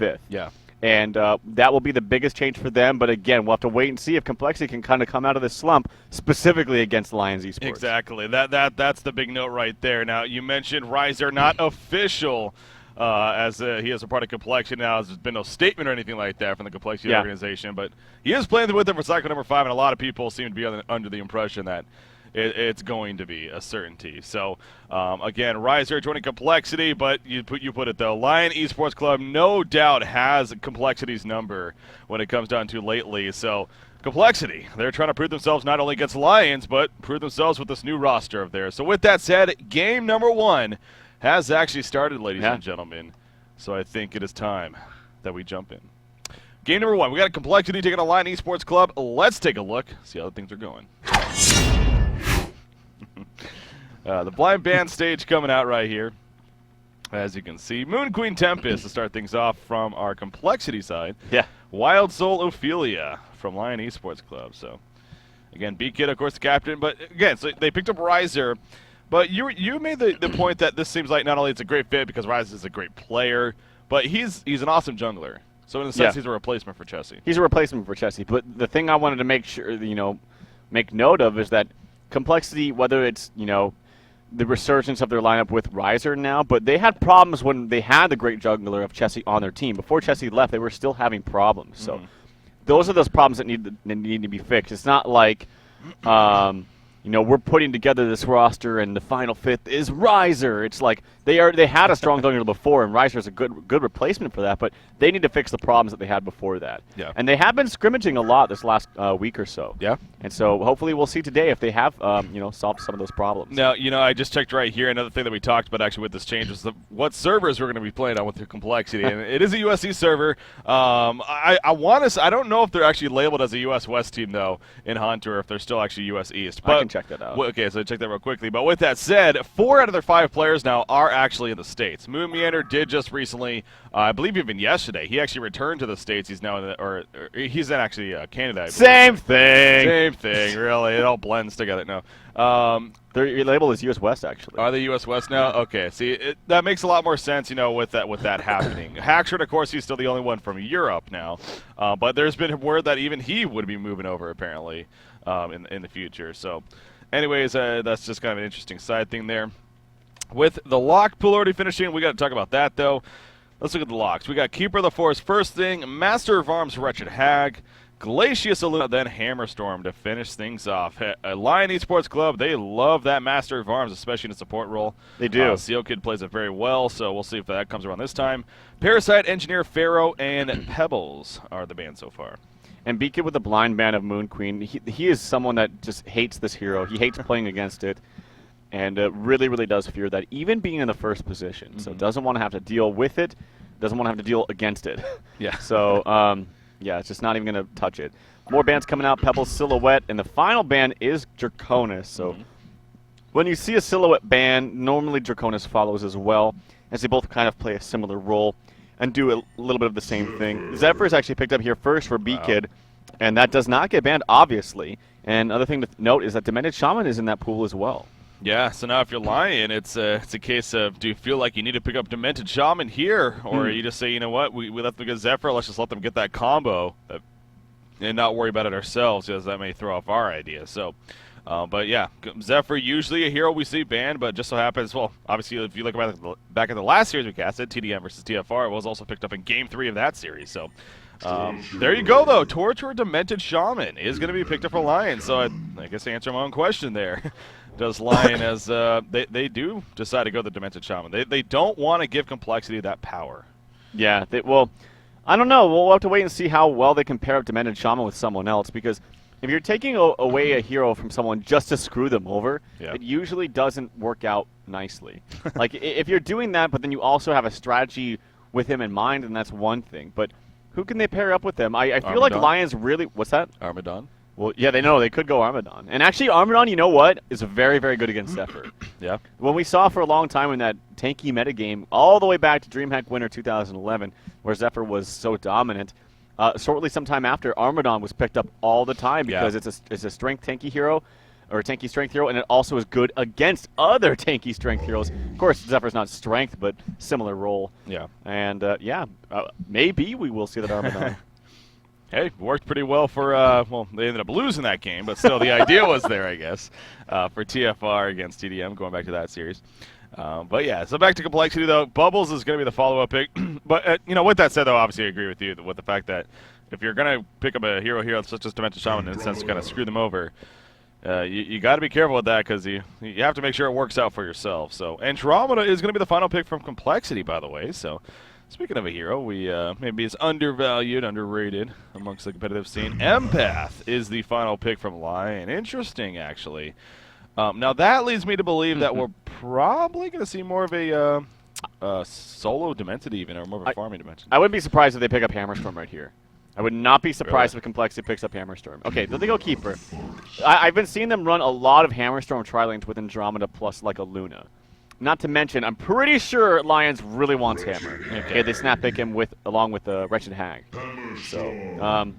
5th. Yeah. And that will be the biggest change for them. But again, we'll have to wait and see if Complexity can kind of come out of this slump, specifically against Lions Esports. Exactly. That's the big note right there. Now, you mentioned Riser not official as he is a part of Complexity now. There's been no statement or anything like that from the Complexity organization. But he is playing with them for cycle number 5, and a lot of people seem to be under the impression that it's going to be a certainty. So, again, Riser joining Complexity, but you put it, though. Lion Esports Club no doubt has Complexity's number when it comes down to lately. So, Complexity, they're trying to prove themselves not only against Lions, but prove themselves with this new roster of theirs. So, with that said, game number 1 has actually started, ladies and gentlemen. So, I think it is time that we jump in. Game number 1, we got Complexity taking on Lion Esports Club. Let's take a look, see how things are going. The blind band stage coming out right here. As you can see, Moon Queen Tempest to start things off from our Complexity side. Yeah. Wild Soul Ophelia from Lion Esports Club. So, again, B-Kid, of course, the captain. But, again, so they picked up Riser. But you made the point that this seems like not only it's a great fit because Riser is a great player, but he's an awesome jungler. So, in a sense, he's a replacement for Chessie. He's a replacement for Chessie. But the thing I wanted to make sure, make note of is that Complexity, whether it's, the resurgence of their lineup with Riser now, but they had problems when they had the great jungler of Chessie on their team. Before Chessie left, they were still having problems. So those are those problems that need to be fixed. It's not like, we're putting together this roster and the final 5th is Riser. It's like they had a strong jungler before, and Riser is a good replacement for that, but they need to fix the problems that they had before that. Yeah. And they have been scrimmaging a lot this last week or so. Yeah. And so hopefully we'll see today if they have, solved some of those problems. Now, I just checked right here. Another thing that we talked about actually with this change was what servers we're going to be playing on with the Complexity. And it is a USC server. I don't know if they're actually labeled as a US West team, though, in HoN, or if they're still actually US East. But I can check that out. Okay, so check that real quickly. But with that said, 4 out of their 5 players now are actually in the States. Moon Meander did just recently, I believe even yesterday, he actually returned to the States. He's now or he's in actually Canada. Same thing. Same thing, really. It all blends together. No. Their label is US West, actually. Are they US West now? Okay. See, that makes a lot more sense, with that happening. Hackshard, of course, he's still the only one from Europe now. But there's been word that even he would be moving over, apparently, in the future. So, anyways, that's just kind of an interesting side thing there. With the lock pool already finishing, we got to talk about that, though. Let's look at the locks. We got Keeper of the Forest first thing, Master of Arms Wretched Hag, Glacius Illumina, then Hammerstorm to finish things off. Lion Esports Club, they love that Master of Arms, especially in a support role. They do. Seal Kid plays it very well, so we'll see if that comes around this time. Parasite, Engineer, Pharaoh, and Pebbles are the band so far. And B-Kid with the blind band of Moon Queen, he is someone that just hates this hero. He hates playing against it. And really, really does fear that, even being in the first position. So doesn't want to have to deal with it, doesn't want to have to deal against it. Yeah. So, it's just not even going to touch it. More bands coming out, Pebbles, Silhouette, and the final band is Draconis. So when you see a Silhouette band, normally Draconis follows as well, as they both kind of play a similar role and do a little bit of the same thing. Zephyr is actually picked up here first for B-Kid, and that does not get banned, obviously. And another thing to note is that Demented Shaman is in that pool as well. Yeah, so now if you're Lion, it's a case of, do you feel like you need to pick up Demented Shaman here? Or you just say, you know what, we let them get Zephyr, let's just let them get that combo and not worry about it ourselves, because that may throw off our idea. So, but yeah, Zephyr, usually a hero we see banned, but just so happens, well, obviously if you look back at the last series we casted, TDM versus TFR, it was also picked up in Game 3 of that series. So there you go, though. Torture Demented Shaman is going to be picked up for Lion. So I guess to answer my own question there. Does Lion, as they do decide to go the Demented Shaman. They don't want to give Complexity that power. Yeah, well, I don't know. We'll have to wait and see how well they can pair up Demented Shaman with someone else, because if you're taking away a hero from someone just to screw them over, it usually doesn't work out nicely. Like, if you're doing that, but then you also have a strategy with him in mind, then that's one thing. But who can they pair up with them? I feel like Lion's really... What's that? Armadon. Well, yeah, they could go Armadon. And actually, Armadon, you know what, is very, very good against Zephyr. Yeah. When we saw for a long time in that tanky metagame, all the way back to DreamHack Winter 2011, where Zephyr was so dominant, shortly sometime after, Armadon was picked up all the time because it's a strength tanky hero. or a tanky strength hero, and it also is good against other tanky strength heroes. Of course, Zephyr's not strength, but similar role. Yeah. And maybe we will see that Armadon. Hey, worked pretty well for, well, they ended up losing that game, but still the idea was there, I guess, for TFR against TDM, going back to that series. But yeah, so back to complexity, though. Bubbles is going to be the follow-up pick. But, with that said, though, obviously I agree with you with the fact that if you're going to pick up a hero such as Dimension Shaman, in a sense, to kind of screw them over, you got to be careful with that because you have to make sure it works out for yourself. So Andromeda is going to be the final pick from complexity, by the way. So speaking of a hero, we maybe is undervalued, underrated amongst the competitive scene. Empath is the final pick from Lion. Interesting, actually. Now that leads me to believe that we're probably going to see more of a solo Demented even, or more of a farming Dimension. I wouldn't be surprised if they pick up Hammerstorm right here. I would not be surprised if Complexity picks up Hammerstorm. Okay, then they go Keeper. I've been seeing them run a lot of Hammerstorm tri-lanes with Andromeda plus like a Luna. Not to mention, I'm pretty sure Lions really wants Hammer. Okay, they snap pick him along with the Wretched Hag. So,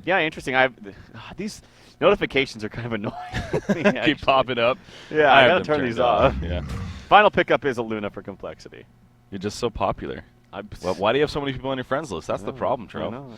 yeah, interesting. These notifications are kind of annoying. Keep popping up. Yeah, I gotta turn these off. Yeah. Final pickup is a Luna for Complexity. You're just so popular. Well, why do you have so many people on your friends list? That's the problem, Tro.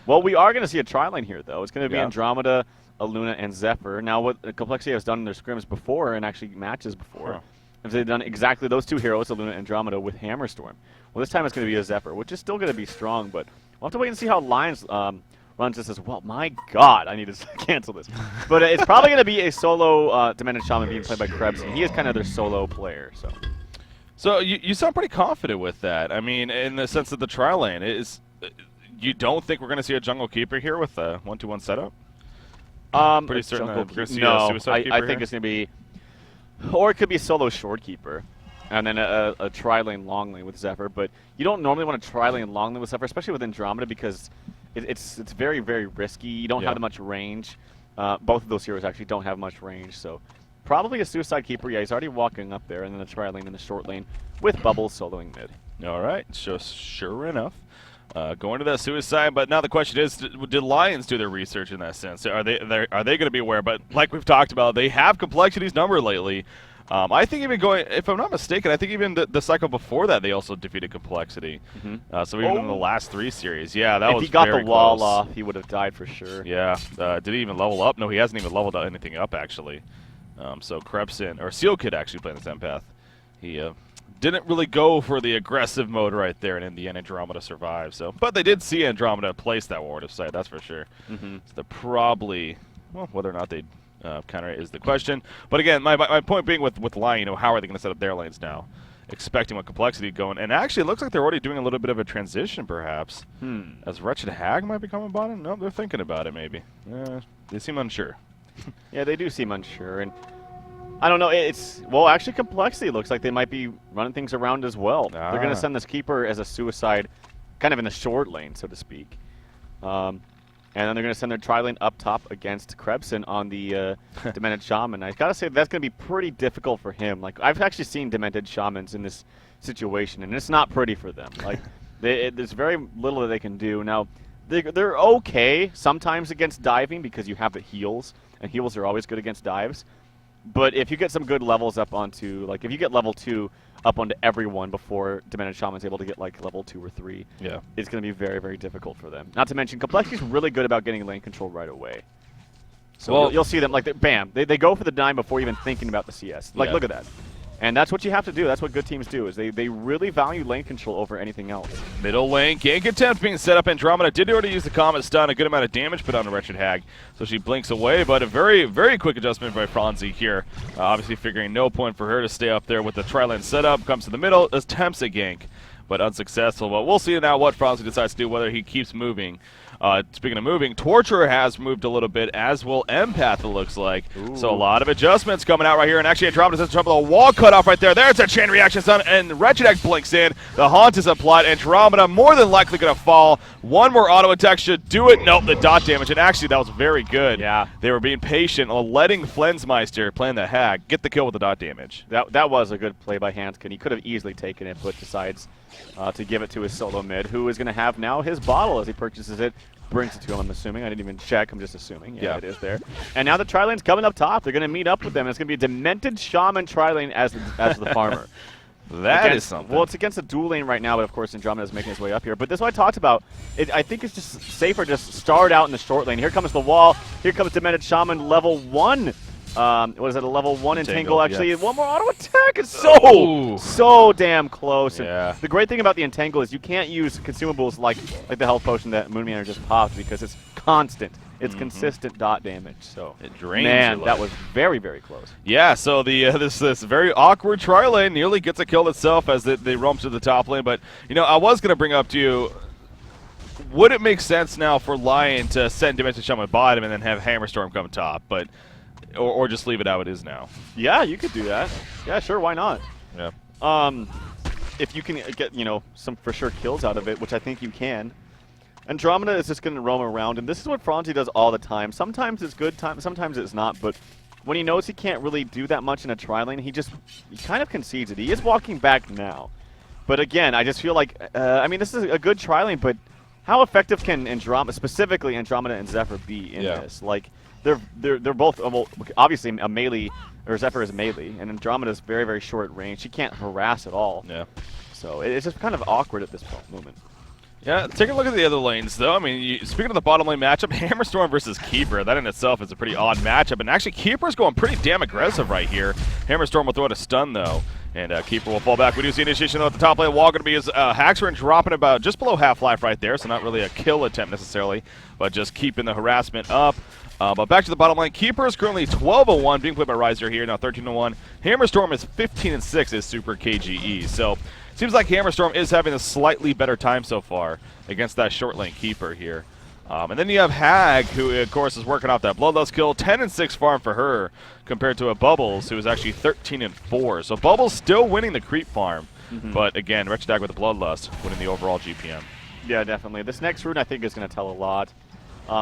Well, we are going to see a tri-lane here, though. It's going to be Andromeda, a Luna, and Zephyr. Now, what Complexity has done in their scrims before, and actually matches before, is they've done exactly those two heroes, a Luna and Andromeda, with Hammerstorm. Well, this time it's going to be a Zephyr, which is still going to be strong, but we'll have to wait and see how Lions runs this as well. My God, I need to cancel this. But it's probably going to be a solo Demented Shaman being played by Krebs, and he is kind of their solo player. So you sound pretty confident with that. I mean, in the sense that the tri-lane is... You don't think we're going to see a Jungle Keeper here with a 1-2-1 setup? Pretty certain that we're going to see a Suicide Keeper I think it's going to be... Or it could be solo Short Keeper, and then a tri-lane long lane with Zephyr. But you don't normally want a tri-lane long lane with Zephyr, especially with Andromeda, because it's very, very risky. You don't have much range. Both of those heroes actually don't have much range, so... Probably a Suicide Keeper. Yeah, he's already walking up there, and then a tri-lane in the short lane with Bubbles soloing mid. All right, so sure enough. Going to that Suicide, but now the question is, did Lions do their research in that sense? Are they going to be aware? But like we've talked about, they have Complexity's number lately. I think even going, if I'm not mistaken, I think even the cycle before that they also defeated Complexity. So even in the last 3 series, yeah, that was if he got very the wall close. off, he would have died for sure. Yeah, did he even level up? No, he hasn't even leveled anything up actually. So Krebsin, or Seal Kid actually playing this Empath. He didn't really go for the aggressive mode right there, and in the end Andromeda survived. So, but they did see Andromeda place that ward of sight, that's for sure. So they're probably, well, whether or not they counter it is the question. But again, my point being with Lion, how are they going to set up their lanes now? Expecting what Complexity going, and actually it looks like they're already doing a little bit of a transition perhaps. As Wretched Hag might become a bottom? No, they're thinking about it maybe. They seem unsure. Yeah, they do seem unsure, and I don't know. Well, actually, Complexity looks like they might be running things around as well. They're going to send this Keeper as a Suicide, kind of in the short lane, so to speak, and then they're going to send their tri-lane up top against Krebsin on the Demented Shaman. I gotta say that's going to be pretty difficult for him. Like I've actually seen Demented Shamans in this situation, and it's not pretty for them. Like there's very little that they can do now. They're okay sometimes against diving because you have the heals, and heals are always good against dives. But if you get some good levels up onto, like, if you get level 2 up onto everyone before Demented Shaman's able to get, like, level 2 or 3, it's going to be very, very difficult for them. Not to mention, Complexity's really good about getting lane control right away. So you'll see them, like, bam, they go for the dime before even thinking about the CS. Like, look at that. And that's what you have to do. That's what good teams do, is they really value lane control over anything else. Middle lane, gank attempt being set up. Andromeda did already use the Comet Stun, a good amount of damage put on the Wretched Hag. So she blinks away, but a very, very quick adjustment by Franzi here. Obviously figuring no point for her to stay up there with the tri-lane setup. Comes to the middle, attempts a gank, but unsuccessful. But we'll see now what Franzi decides to do, whether he keeps moving. Speaking of moving, Torturer has moved a little bit, as will Empath, it looks like. So a lot of adjustments coming out right here, and actually Andromeda says trouble. A wall cut off right there. There's a chain reaction stun, and Wretched Hag blinks in. The Haunt is applied. Andromeda more than likely going to fall. One more auto attack should do it. Nope, the dot damage, and actually that was very good. Yeah. They were being patient, letting Flensmeister, playing the Hag, get the kill with the dot damage. That was a good play by Hanskin. He could have easily taken it, but decides to give it to his solo mid, who is going to have now his bottle as he purchases it brings it to him, I'm assuming. I didn't even check. I'm just assuming. Yeah, it is there. And now the tri-lane's coming up top. They're going to meet up with them. It's going to be a Demented Shaman tri-lane as the farmer. That is something. Well, it's against a dual lane right now, but of course Andromeda is making his way up here. But this is what I talked about. I think it's just safer to just start out in the short lane. Here comes the wall. Here comes Demented Shaman level 1. What is it, a level 1 Entangle, actually. Yeah. One more auto attack. It's so damn close. Yeah. The great thing about the Entangle is you can't use consumables like the health potion that Moonmanor just popped because it's constant. It's consistent dot damage. So it drains. Man, that was very, very close. Yeah, so the this very awkward tri-lane nearly gets a kill itself as they roam to the top lane. But, I was going to bring up to you, would it make sense now for Lion to send Demented Shaman bottom and then have Hammerstorm come top? But or just leave it how it is now? Yeah, you could do that. Yeah, sure, why not? Yeah. If you can get, some for sure kills out of it, which I think you can. Andromeda is just going to roam around, and this is what Franzi does all the time. Sometimes it's good, sometimes it's not, but when he knows he can't really do that much in a tri-lane, he kind of concedes it. He is walking back now. But again, I just feel like, this is a good tri-lane, but how effective can specifically Andromeda and Zephyr be in this? Like, they're both, obviously a melee, or Zephyr is melee, and Andromeda is very, very short range. She can't harass at all. Yeah. So it's just kind of awkward at this moment. Yeah, take a look at the other lanes, though. Speaking of the bottom lane matchup, Hammerstorm versus Keeper, that in itself is a pretty odd matchup. And actually, Keeper's going pretty damn aggressive right here. Hammerstorm will throw out a stun, though, and Keeper will fall back. We do see initiation, though, at the top lane. Wall going to be his Haxorn dropping about just below half-life right there, so not really a kill attempt necessarily, but just keeping the harassment up. But back to the bottom line, Keeper is currently 12-0-1, being played by Riser here, now 13-1. Hammerstorm is 15-6 as Super KGE. So seems like Hammerstorm is having a slightly better time so far against that short lane Keeper here. And then you have Hag, who, of course, is working off that Bloodlust kill. 10-6 farm for her compared to a Bubbles, who is actually 13-4. So Bubbles still winning the creep farm. But, again, Wretched Hag with the Bloodlust winning the overall GPM. Yeah, definitely. This next rune, I think, is going to tell a lot.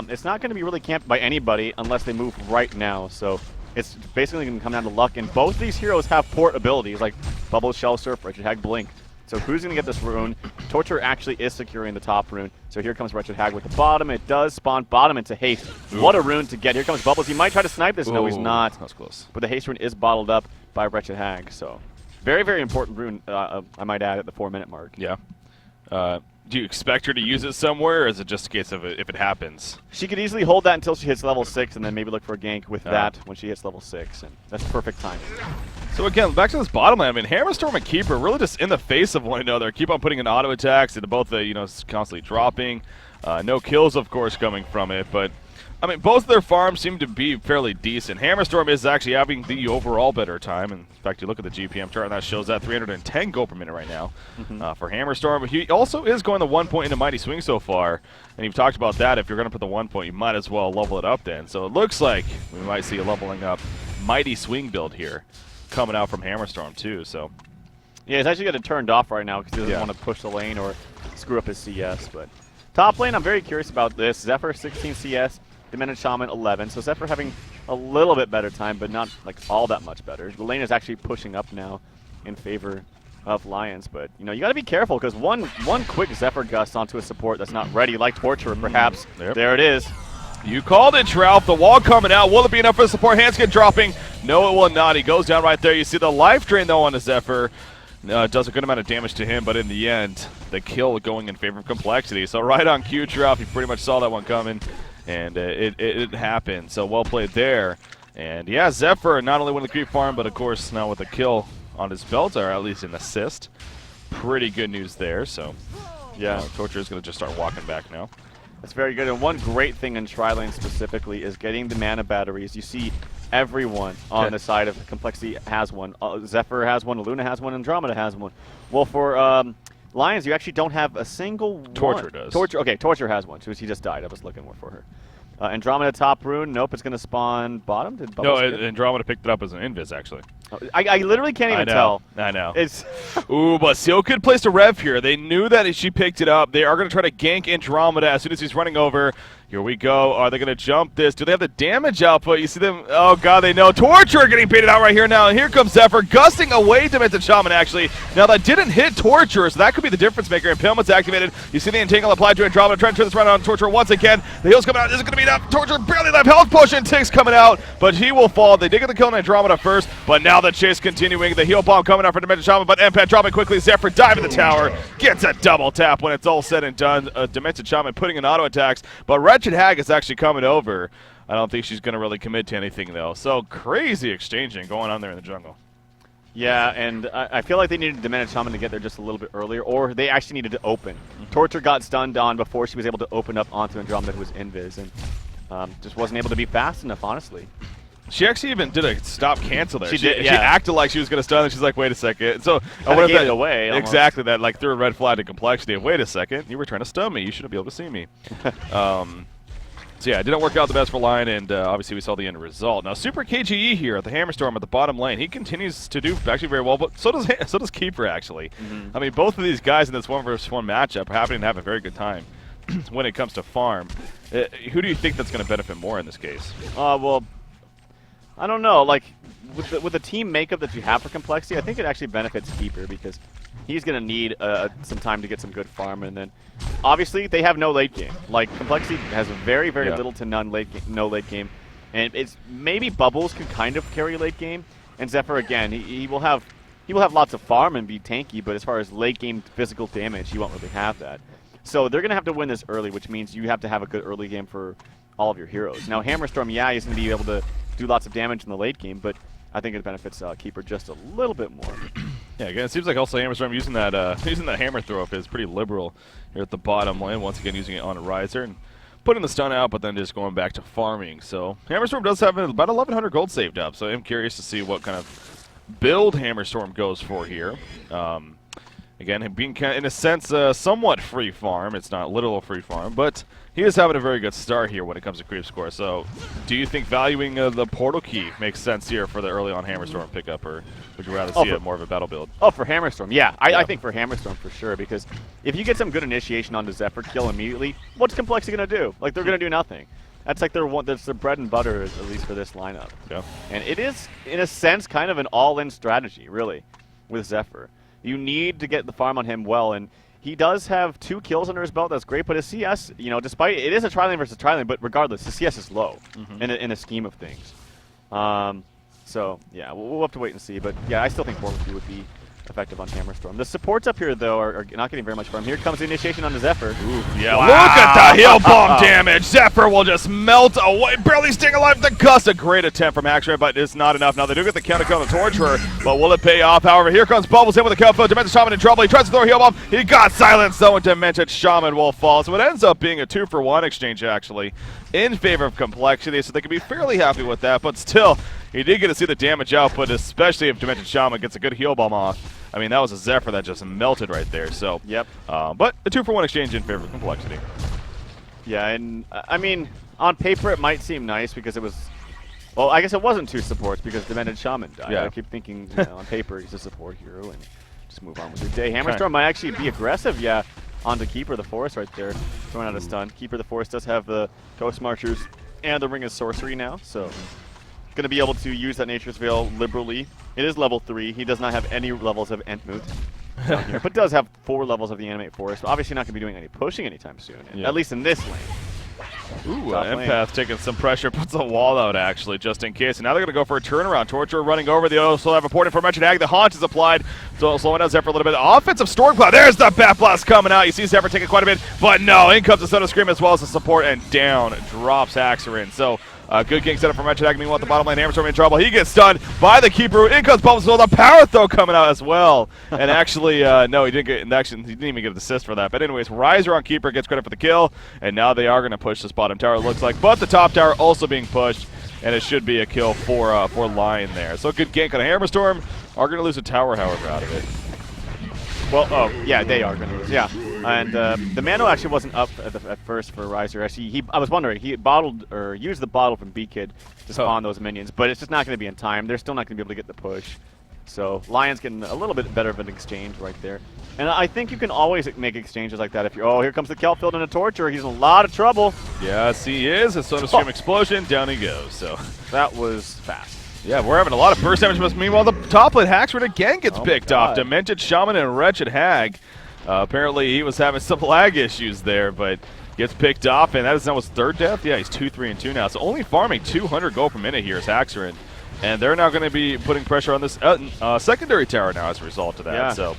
It's not going to be really camped by anybody unless they move right now. So it's basically going to come down to luck. And both these heroes have port abilities, like Bubbles, Shell Surf, Wretched Hag, Blink. So who's going to get this rune? Torture actually is securing the top rune. So here comes Wretched Hag with the bottom. It does spawn bottom into Haste. Ooh. What a rune to get. Here comes Bubbles. He might try to snipe this. No, he's not. That's close. But the Haste rune is bottled up by Wretched Hag. So very, very important rune, I might add, at the 4-minute mark. Yeah. Do you expect her to use it somewhere, or is it just a case of if it happens? She could easily hold that until she hits level 6 and then maybe look for a gank with that when she hits level 6. And that's perfect timing. So again, back to this bottom lane. Hammerstorm and Keeper really just in the face of one another. Keep on putting in auto attacks into both the, constantly dropping. No kills, of course, coming from it. But, both of their farms seem to be fairly decent. Hammerstorm is actually having the overall better time. In fact, you look at the GPM chart, and that shows that 310 gold per minute right now for Hammerstorm. But he also is going the 1 point into Mighty Swing so far. And you've talked about that. If you're going to put the 1 point, you might as well level it up then. So it looks like we might see a leveling up Mighty Swing build here coming out from Hammerstorm too. So yeah, he's actually got it turned off right now because he doesn't want to push the lane or screw up his CS. But top lane, I'm very curious about this. Zephyr 16 CS, Demented Shaman 11. So Zephyr having a little bit better time, but not like all that much better. The lane is actually pushing up now in favor of Lions. But you got to be careful because one quick Zephyr gust onto a support that's not ready, like Torture perhaps. There it is. You called it, Trout. The wall coming out. Will it be enough for the support? Handskin dropping. No, it will not. He goes down right there. You see the life drain, though, on the Zephyr. Does a good amount of damage to him, but in the end, the kill going in favor of Complexity. So right on cue, Trout. You pretty much saw that one coming, and it happened. So well played there. And, yeah, Zephyr not only won the creep farm, but, of course, now with a kill on his belt, or at least an assist. Pretty good news there. So, yeah, Torture is going to just start walking back now. That's very good. And one great thing in Tri-Lane specifically is getting the mana batteries. You see everyone on the side of Complexity has one. Zephyr has one, Luna has one, Andromeda has one. Well, for Lions, you actually don't have a single Torture one. does. Torture has one. He just died. I was looking more for her. Andromeda top rune. Nope, it's going to spawn bottom. Did Bubbles skip? Andromeda picked it up as an invis, actually. I literally can't even tell. I know. It's Ooh, but still good place to rev here. They knew that if she picked it up, they are going to try to gank Andromeda as soon as he's running over. Here we go. Are they going to jump this? Do they have the damage output? You see them? Oh, God, they know. Torture getting baited out right here now. And here comes Zephyr, gusting away Demented Shaman, actually. Now, that didn't hit Torture, so that could be the difference maker. And Pillman's activated. You see the Entangle applied to Andromeda. Trying to turn this around on Torture once again. The heal's coming out. Is it going to be enough? Torture barely left. Health potion. Tig's coming out, but he will fall. They did get the kill on Andromeda first, but now the chase continuing. The heal bomb coming out for Demented Shaman, but Empath dropping quickly. Zephyr diving the tower. Gets a double tap when it's all said and done. Demented Shaman putting in auto attacks, but Wretched Hag is actually coming over. I don't think she's going to really commit to anything, though. So crazy exchanging going on there in the jungle. Yeah, and I feel like they needed Demented Shaman to get there just a little bit earlier, or they actually needed to open. Torture got stunned on before she was able to open up onto Andromeda, who was invis, and just wasn't able to be fast enough, honestly. She actually even did a stop cancel there. She did, She acted like she was going to stun, and she's like, wait a second. So I gave it away. Exactly, that like threw a red flag to complexity. Wait a second, you were trying to stun me. You shouldn't be able to see me. So yeah, it didn't work out the best for Lion, and obviously we saw the end result. Now Super KGE here at the Hammerstorm at the bottom lane. He continues to do actually very well, but so does Keeper actually. I mean, both of these guys in this 1v1 matchup are happening to have a very good time when it comes to farm. Who do you think that's going to benefit more in this case? Well, I don't know. Like with the team makeup that you have for Complexity, I think it actually benefits Keeper because he's going to need some time to get some good farm, and then obviously they have no late game. Like Complexity has very little to none no late game, and it's maybe Bubbles can kind of carry late game, and Zephyr again he will have lots of farm and be tanky, but as far as late game physical damage, he won't really have that. So they're going to have to win this early, which means you have to have a good early game for all of your heroes. Now Hammerstorm, yeah, he's going to be able to do lots of damage in the late game, but I think it benefits Keeper just a little bit more. Yeah, again, it seems like also Hammerstorm using that hammer throw up is pretty liberal here at the bottom lane. Once again, using it on a riser and putting the stun out, but then just going back to farming. So Hammerstorm does have about 1,100 gold saved up. So I'm curious to see what kind of build Hammerstorm goes for here. Again, being in a sense somewhat free farm. It's not literal free farm, but he is having a very good start here when it comes to creep score. So do you think valuing the portal key makes sense here for the early on Hammerstorm pickup, or would you rather see it more of a battle build? Oh, for Hammerstorm, yeah. I think for Hammerstorm for sure, because if you get some good initiation onto Zephyr, kill immediately, what's Complexity going to do? Like, they're going to do nothing. That's like that's their bread and butter, at least for this lineup. Yeah. And it is, in a sense, kind of an all-in strategy, really, with Zephyr. You need to get the farm on him well, and he does have 2 kills under his belt. That's great, but his CS, you know, despite it is a tri-lane versus tri-lane, but regardless, his CS is low in a scheme of things. So yeah, we'll have to wait and see. But yeah, I still think Portal 2 would be effective on Hammerstorm. The supports up here, though, are not getting very much farm. Here comes the initiation on the Zephyr. Ooh, yeah, wow. Look at the heal bomb damage. Zephyr will just melt away, barely staying alive. The Gust, a great attempt from Axray, but it's not enough. Now they do get the counter kill on the Torturer, but will it pay off? However, here comes Bubbles in with the kill. Demented Shaman in trouble. He tries to throw a heal bomb. He got silenced, though, and Demented Shaman will fall. So it ends up being a 2-for-1 exchange, actually, in favor of Complexity, so they can be fairly happy with that, but still, he did get to see the damage output, especially if Demented Shaman gets a good heal bomb off. I mean, that was a Zephyr that just melted right there. So, yep. But a 2-for-1 exchange in favor of Complexity. Yeah, and I mean, on paper it might seem nice because it was, well, I guess it wasn't 2 supports because Demented Shaman died. Yeah. I keep thinking, you know, on paper he's a support hero and just move on with your day. Hammerstorm might actually be aggressive, yeah, onto Keeper the Forest right there, throwing out a stun. Keeper the Forest does have the Ghost Marchers and the Ring of Sorcery now, so going to be able to use that Nature's Veil liberally. It is level 3. He does not have any levels of Entmoot down here, but does have 4 levels of the Animate Forest. Obviously not going to be doing any pushing anytime soon, at least in this lane. Ooh, Empath taking some pressure, puts a wall out actually, just in case. And now they're going to go for a turnaround. Torture running over. They also have a port in for Wretched Hag. The Haunt is applied, so slowing down Zephyr a little bit. Offensive Storm Cloud. There's the Bat Blast coming out. You see Zephyr taking quite a bit, but no, in comes the Soda Scream as well as the support, and down drops Axarin. So good gank setup from Wretched Hag. Meanwhile, at the bottom lane, Hammerstorm in trouble. He gets stunned by the Keeper. In comes Bubbles. So the power throw coming out as well. And actually, no, he didn't get an action. He didn't even get an assist for that. But anyways, Riser on Keeper gets credit for the kill. And now they are going to push this bottom tower, it looks like. But the top tower also being pushed. And it should be a kill for Lion there. So good gank on a Hammerstorm. Are going to lose a tower, however, out of it. Well, oh, yeah, they are going to lose, yeah. And the Mano actually wasn't up at first for Riser. Actually, I was wondering, he used the bottle from B-Kid to spawn those minions, but it's just not going to be in time. They're still not going to be able to get the push. So Lions getting a little bit better of an exchange right there. And I think you can always make exchanges like that if you're, oh, here comes the Kelfield in a Torture. He's in a lot of trouble. Yes, he is. A SodaStream explosion, down he goes. So that was fast. Yeah, we're having a lot of burst damage. Meanwhile, the top lane Haxford again gets picked off. Demented Shaman and Wretched Hag. Apparently, he was having some lag issues there, but gets picked off, and that is now his third death. Yeah, he's 2-3-2 now. So only farming 200 gold per minute here is Haxford. And they're now going to be putting pressure on this secondary tower now as a result of that. Yeah. So,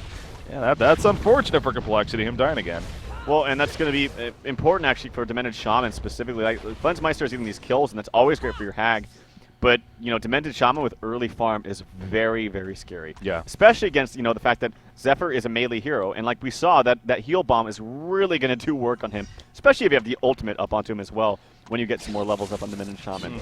yeah, that's unfortunate for Complexity, him dying again. Well, and that's going to be important, actually, for Demented Shaman specifically. Like, Flensmeister is getting these kills, and that's always great for your Hag. But, you know, Demented Shaman with early farm is very, very scary. Yeah. Especially against, you know, the fact that Zephyr is a melee hero. And like we saw, that heal bomb is really going to do work on him. Especially if you have the ultimate up onto him as well when you get some more levels up on Demented Shaman.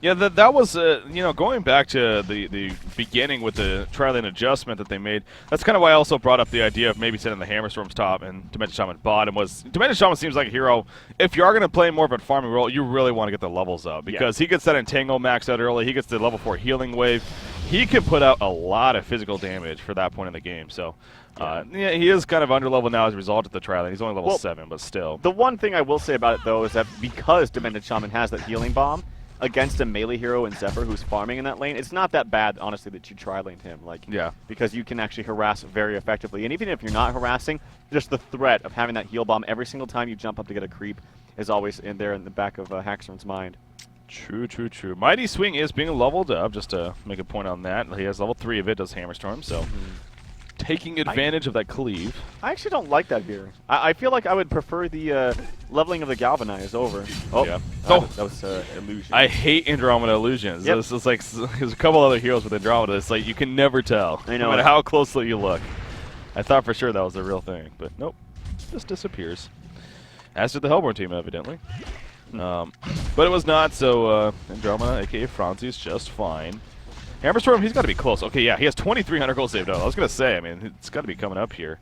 Yeah, that was, you know, going back to the beginning with the tri-lane adjustment that they made, that's kind of why I also brought up the idea of maybe setting the Hammerstorm's top and Demented Shaman bottom. Demented Shaman seems like a hero. If you are going to play more of a farming role, you really want to get the levels up because he gets that Entangle maxed out early. He gets the level 4 healing wave. He can put out a lot of physical damage for that point in the game. So, yeah, he is kind of underleveled now as a result of the tri-lane. He's only level 7, but still. The one thing I will say about it, though, is that because Demented Shaman has that healing bomb, against a melee hero in Zephyr who's farming in that lane, it's not that bad, honestly, that you tri-laned him. Like, because you can actually harass very effectively. And even if you're not harassing, just the threat of having that heal bomb every single time you jump up to get a creep is always in there in the back of Haxorn's mind. True, true, true. Mighty Swing is being leveled up, just to make a point on that. He has level 3 of it, does Hammerstorm, so taking advantage of that cleave. I actually don't like that here. I feel like I would prefer the leveling of the Galvanize over. Oh, yeah. That was illusion. I hate Andromeda illusions. Yep. It's like there's a couple other heroes with Andromeda. It's like you can never tell, I know. no matter how closely you look. I thought for sure that was the real thing, but nope, just disappears. As did the Hellborn team, evidently. But it was not, so Andromeda, a.k.a. Franzi, is just fine. Hammerstorm, he's got to be close. Okay, yeah, he has 2,300 gold saved up. I was going to say, I mean, it's got to be coming up here.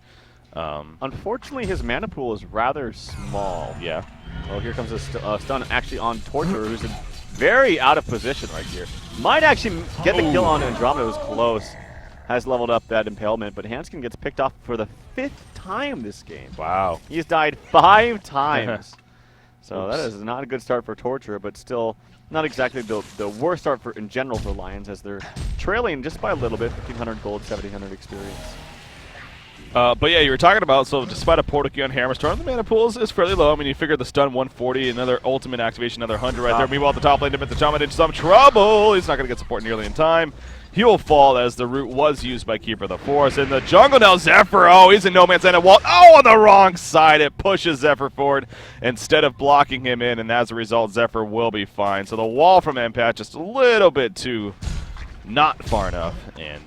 Unfortunately, his mana pool is rather small. Yeah. Oh, here comes a stun actually on Torture, who's very out of position right here. Might actually get the kill on Andromeda, who's close. Has leveled up that impalement, but Hanskin gets picked off for the 5th time this game. Wow. He's died 5 times. So that is not a good start for Torture, but still not exactly the worst start in general for Lions, as they're trailing just by a little bit, 1,500 gold, 1,700 experience. But yeah, you were talking about, so despite a portal key on Hammerstorm, the mana pool is fairly low. I mean, you figure the stun 140, another ultimate activation, another 100 right there. Meanwhile, the top lane, the Shaman in some trouble. He's not going to get support nearly in time. He will fall as the root was used by Keeper of the Forest. In the jungle now, Zephyr. Oh, he's in no man's land at wall. Oh, on the wrong side. It pushes Zephyr forward instead of blocking him in, and as a result, Zephyr will be fine. So the wall from Empath just a little bit too not far enough, and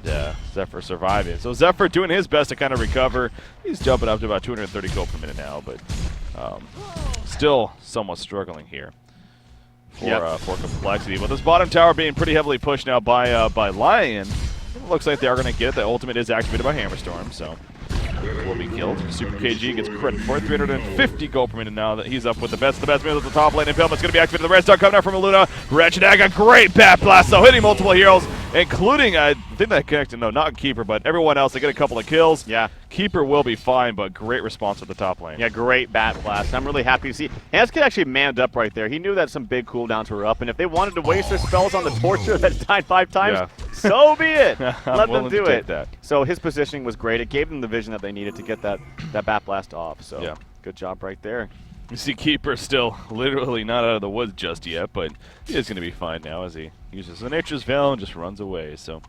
Zephyr surviving. So Zephyr doing his best to kind of recover. He's jumping up to about 230 gold per minute now, but still somewhat struggling here for Complexity. But this bottom tower being pretty heavily pushed now by Lion. It looks like they are going to get it. The ultimate is activated by Hammerstorm, so will be killed. Super KG gets credit for it. 350 gold per minute now that he's up with the best. The best middle at the top lane. Impalement's going to be activated. The red star coming out from Luna. Wretched Hag, a great bat blast, so hitting multiple heroes, including, I think that connected, no, not Keeper, but everyone else. They get a couple of kills. Yeah. Keeper will be fine, but great response at the top lane. Yeah, great bat blast. I'm really happy to see. Hanskin actually manned up right there. He knew that some big cooldowns were up, and if they wanted to waste their spells on the Torture that died 5 times, so be it. Let them do it. So his positioning was great. It gave them the vision that they needed to get that bat blast off. So good job right there. You see Keeper still literally not out of the woods just yet, but he is going to be fine now as he uses the Nature's Veil and just runs away. So,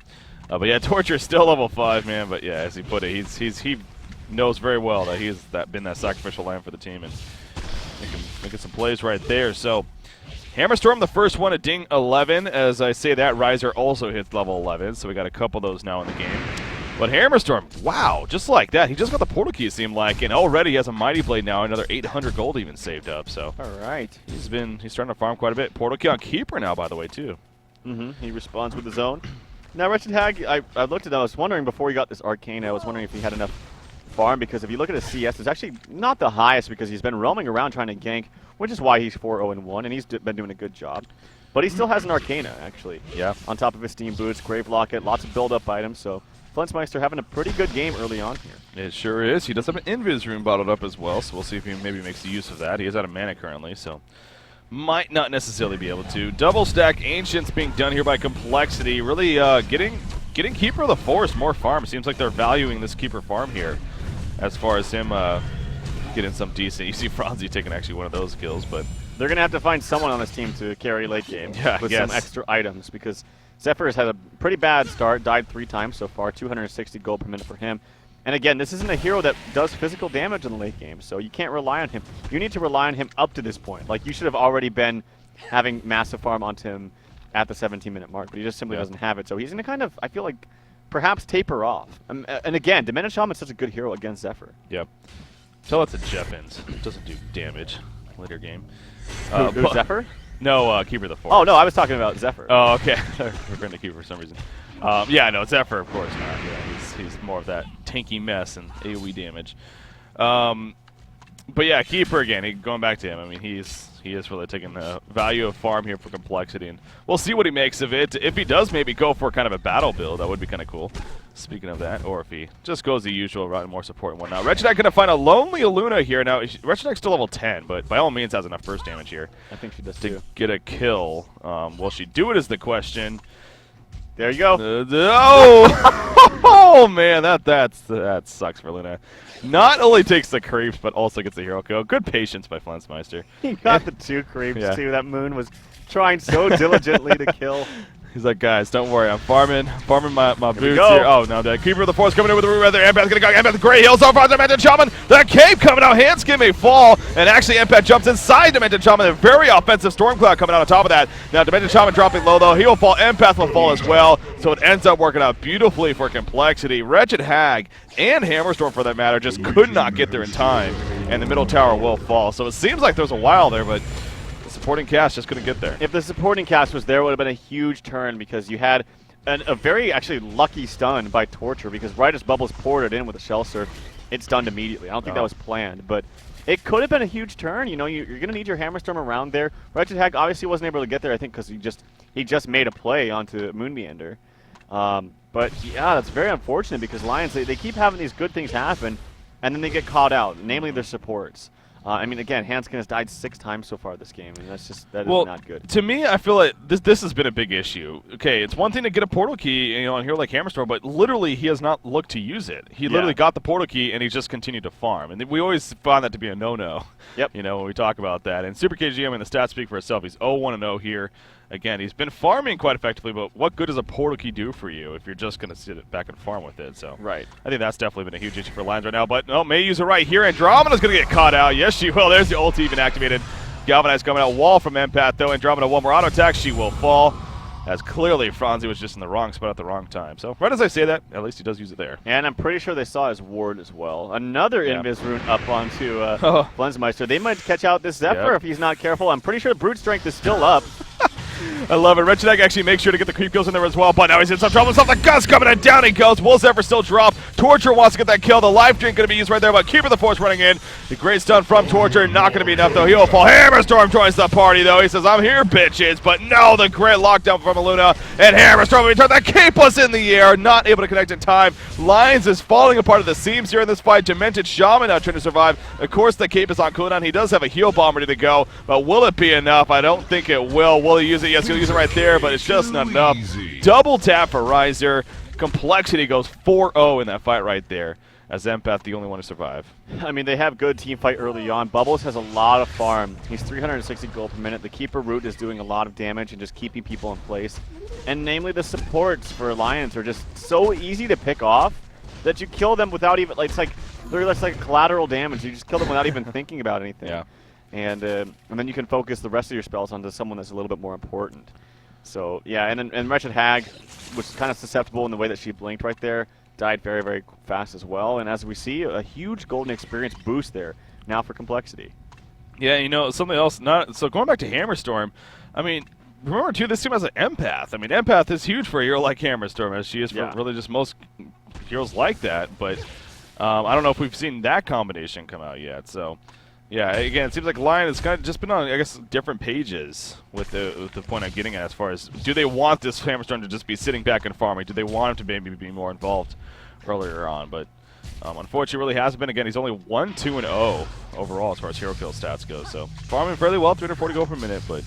but yeah, Torture is still level 5, man. But yeah, as he put it, he knows very well that he's been that sacrificial lamb for the team and making some plays right there. So Hammerstorm, the first one at ding 11. As I say that, Riser also hits level 11. So we got a couple of those now in the game. But Hammerstorm, wow, just like that. He just got the portal key, it seemed like, and already he has a Mighty Blade now, another 800 gold even saved up. So all right, he's starting to farm quite a bit. Portal key on Keeper now, by the way, too. He responds with his own. Now, Wretched Hag, I looked at that. I was wondering before he got this Arcane, I was wondering if he had enough farm, because if you look at his CS, it's actually not the highest because he's been roaming around trying to gank, which is why he's 4-0-1, and he's been doing a good job. But he still has an Arcana, actually. Yeah. On top of his Steam Boots, Grave Locket, lots of build-up items, so Flensmeister having a pretty good game early on here. It sure is. He does have an Invis Rune bottled up as well, so we'll see if he maybe makes use of that. He is out of mana currently, so might not necessarily be able to. Double stack Ancients being done here by Complexity, really getting Keeper of the Forest more farm. It seems like they're valuing this Keeper farm here as far as him getting some decent. You see Franzi taking actually one of those kills, but they're going to have to find someone on this team to carry late game with some extra items, because Zephyr has had a pretty bad start, died 3 times so far, 260 gold per minute for him. And again, this isn't a hero that does physical damage in the late game, so you can't rely on him. You need to rely on him up to this point. Like, you should have already been having massive farm onto him at the 17-minute mark, but he just simply doesn't have it. So he's going to kind of, I feel like, perhaps taper off. And again, Demented Shaman's such a good hero against Zephyr. Yep. Tell it to Jeppins. Doesn't do damage later game. Who, Zephyr? No, Keeper of the Forest. Oh, no, I was talking about Zephyr. Oh, okay. We're going to Keeper for some reason. Yeah, no, Zephyr, of course not. Yeah, he's more of that tanky mess and AoE damage. But yeah, Keeper again. Going back to him, I mean, he is really taking the value of farm here for Complexity, and we'll see what he makes of it. If he does maybe go for kind of a battle build, that would be kind of cool. Speaking of that, or if he just goes the usual route and more support and whatnot. Regidak going to find a lonely Aluna here. Now, Regidak's still level 10, but by all means has enough burst damage here. I think she does to too. Get a kill. Will she do it is the question. There you go. Oh man, that sucks for Luna. Not only takes the creeps, but also gets the hero kill. Good patience by Flensmeister. He got the 2 creeps too. That Moon was trying so diligently to kill. He's like, guys, don't worry. I'm farming my boots here. Oh, no, the Keeper of the Forest coming in with the root right there. Empath's going to go. Empath, Grey Hills over on Demented Shaman. The cape coming out. Handskin may fall. And actually, Empath jumps inside Demented Shaman. A very offensive Stormcloud coming out on top of that. Now, Demented Shaman dropping low, though. He will fall. Empath will fall as well. So it ends up working out beautifully for Complexity. Wretched Hag and Hammerstorm, for that matter, just could not get there in time. And the middle tower will fall. So it seems like there's a while there, but supporting cast just couldn't get there. If the supporting cast was there, it would have been a huge turn, because you had a very actually lucky stun by Torture, because right as Bubbles poured it in with a Shell Surf, it stunned immediately. I don't think that was planned, but it could have been a huge turn. You know, you're going to need your Hammerstorm around there. Wretched Hag obviously wasn't able to get there, I think, because he just made a play onto Moonmeander. But yeah, that's very unfortunate, because Lions, they keep having these good things happen, and then they get caught out, namely their supports. I mean, again, Handskin has died 6 times so far this game, and that is not good. To me, I feel like this has been a big issue. Okay, it's one thing to get a portal key, on a hero like Hammerstorm, but literally he has not looked to use it. He literally got the portal key, and he's just continued to farm. And we always found that to be a no-no. Yep. When we talk about that. And Super KG, I mean, the stats speak for itself. He's 0-1-0 here. Again, he's been farming quite effectively, but what good does a portal key do for you if you're just going to sit back and farm with it? So right. I think that's definitely been a huge issue for Lions right now. But no, may use it right here. Andromeda's going to get caught out. Yes, she will. There's the ult even activated. Galvanize coming out. Wall from Empath, though. Andromeda one more auto attack. She will fall. As clearly Franzi was just in the wrong spot at the wrong time. So right as I say that, at least he does use it there. And I'm pretty sure they saw his ward as well. Another Invis Rune up onto Flensmeister. They might catch out this Zephyr if he's not careful. I'm pretty sure Brute Strength is still up. I love it. Regidak actually makes sure to get the creep kills in there as well, but now he's in some trouble. The Gus coming and down he goes. Will Zephyr still drop. Torture wants to get that kill. The life drink going to be used right there, but Keeper of the Force running in. The great stun from Torture, not going to be enough though. He will fall. Hammerstorm joins the party though. He says, I'm here, bitches. But no, the great lockdown from Aluna. And Hammerstorm returns. That cape was in the air, not able to connect in time. Lions is falling apart at the seams here in this fight. Demented Shaman now trying to survive. Of course, the cape is on cooldown. He does have a heal bomb ready to go, but will it be enough? I don't think it will. Will he use it? Yes, he'll use it right there, but it's just not enough. Double tap for Riser. Complexity goes 4-0 in that fight right there, as Empath the only one to survive. I mean, they have good team fight early on. Bubbles has a lot of farm. He's 360 gold per minute. The Keeper Root is doing a lot of damage and just keeping people in place. And namely, the supports for Alliance are just so easy to pick off that you kill them without even, like, it's like collateral damage. You just kill them without even thinking about anything. Yeah. And then you can focus the rest of your spells onto someone that's a little bit more important. So yeah, and Wretched Hag was kind of susceptible in the way that she blinked right there. Died very, very fast as well. And as we see, a huge golden experience boost there now for Complexity. Yeah, something else. So going back to Hammerstorm, I mean, remember too, this team has an Empath. I mean, Empath is huge for a hero like Hammerstorm, as she is for really just most heroes like that. But I don't know if we've seen that combination come out yet. So Yeah, again, it seems like Lion has kind of just been on, I guess, different pages with the point I'm getting at as far as, do they want this Hammerstorm to just be sitting back and farming? Do they want him to maybe be more involved earlier on? But unfortunately, really hasn't been. Again, he's only 1-2-0 overall as far as hero kill stats go. So farming fairly well, 340 gold per minute, but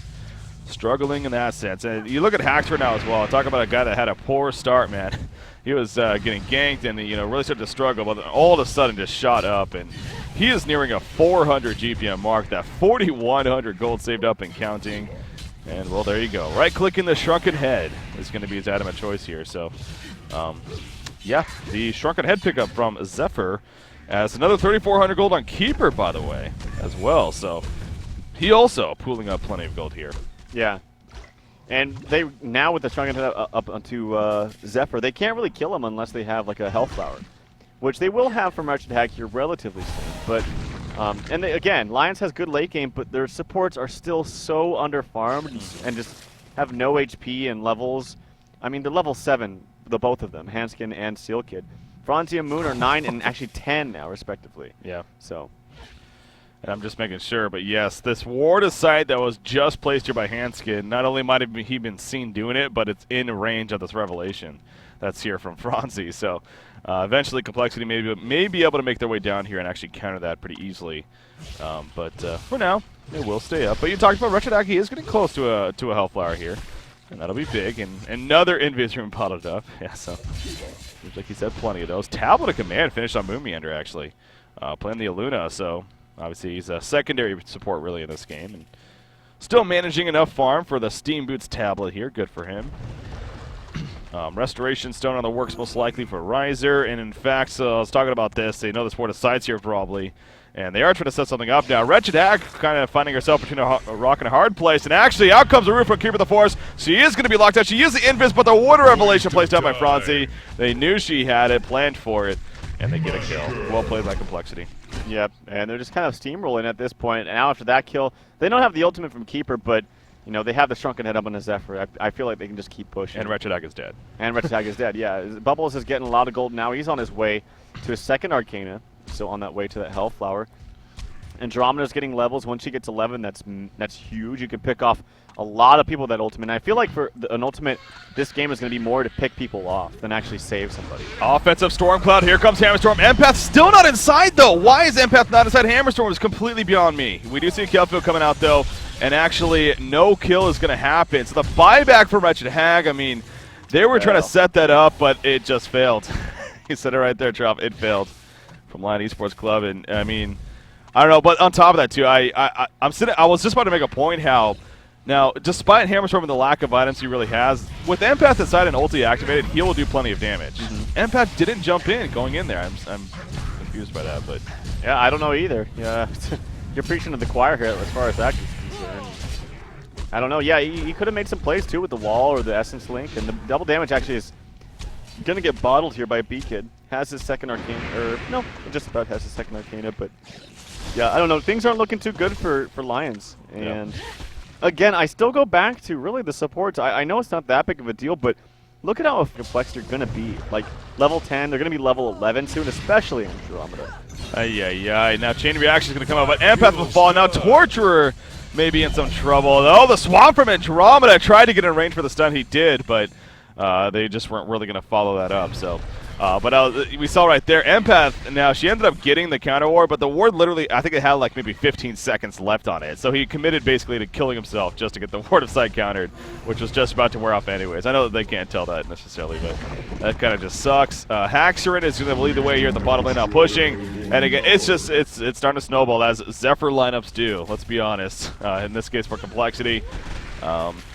struggling in that sense. And you look at Haxford now as well. Talk about a guy that had a poor start, man. He was getting ganked and really started to struggle, but all of a sudden just shot up, and he is nearing a 400 GPM mark. That 4,100 gold saved up and counting. And well, there you go. Right-clicking the Shrunken Head is going to be his item of choice here. So, yeah, the Shrunken Head pickup from Zephyr as another 3,400 gold on Keeper, by the way, as well. So he also pooling up plenty of gold here. Yeah. And they now with the Shrunken Head up onto Zephyr, they can't really kill him unless they have like a health flower, which they will have from Wretched Hag here relatively soon. But and again, Lions has good late game, but their supports are still so underfarmed and just have no HP and levels. I mean, they're level 7, the both of them, Hanskin and Seal Kid. Franzi and Moon are 9 and actually 10 now, respectively. Yeah. So. And I'm just making sure, but yes, this ward aside that was just placed here by Hanskin, not only might have he been seen doing it, but it's in range of this revelation that's here from Franzi. So eventually Complexity may be able to make their way down here and actually counter that pretty easily. But for now, it will stay up. But you talked about Wretched Hag, he is getting close to a health flower here. And that'll be big. And another Invis room potted up. Yeah, so seems like he's had plenty of those. Tablet of Command finished on Moon Meander, actually. Playing the Aluna, so obviously he's a secondary support really in this game. And still managing enough farm for the Steam Boots tablet here. Good for him. Restoration Stone on the works most likely for Riser. And in fact, so I was talking about this. They know the sport of sides here probably. And they are trying to set something up now. Wretched Hag kind of finding herself between a rock and a hard place. And actually, out comes the roof from Keeper of the Forest. She is going to be locked out. She used the Invis, but the Water Revelation placed down by Franzi. They knew she had it, planned for it, and they get a kill. Well played by Complexity. Yep, and they're just kind of steamrolling at this point. And now after that kill, they don't have the ultimate from Keeper, but they have the Shrunken Head up on the Zephyr. I feel like they can just keep pushing. And Wretched Hag is dead. And Wretched Hag is dead, yeah. Bubbles is getting a lot of gold now. He's on his way to his second Arcana, so on that way to that Health Flower. Andromeda's getting levels. Once she gets 11, that's huge. You can pick off a lot of people with that ultimate. And I feel like for an ultimate, this game is going to be more to pick people off than actually save somebody. Offensive Stormcloud. Here comes Hammerstorm. Empath still not inside, though. Why is Empath not inside? Hammerstorm is completely beyond me. We do see a kill field coming out, though. And actually, no kill is going to happen. So the buyback for Wretched Hag, I mean, they were trying to set that up, but it just failed. You said it right there, Trop. It failed from Lion Esports Club. And, I mean, I don't know, but on top of that, too, I was just about to make a point how, now, despite Hammerstorm and the lack of items he really has, with Empath inside and ulti activated, he will do plenty of damage. Empath didn't jump in going in there. I'm confused by that, but yeah, I don't know either. Yeah, you're preaching to the choir here as far as that is concerned. I don't know. Yeah, he could have made some plays too with the wall or the Essence Link, and the double damage actually is gonna get bottled here by B-Kid. Has his second Arcana, or no, just about has his second Arcana, but yeah, I don't know. Things aren't looking too good for Lions, and. Yeah. Again, I still go back to really the supports. I know it's not that big of a deal, but look at how complex they're going to be. Like, level 10, they're going to be level 11 soon, especially in Andromeda. Yeah. Now Chain Reaction is going to come out, but Empath will fall. Now Torturer may be in some trouble. Oh, the Swamp from Andromeda tried to get in range for the stun. He did, but they just weren't really going to follow that up. So, but we saw right there, Empath, now she ended up getting the counter ward, but the ward literally, I think it had like maybe 15 seconds left on it. So he committed basically to killing himself just to get the ward of sight countered, which was just about to wear off anyways. I know that they can't tell that necessarily, but that kind of just sucks. Haxerin is going to lead the way here in the bottom lane now pushing. And again, it's starting to snowball as Zephyr lineups do, let's be honest. In this case for Complexity.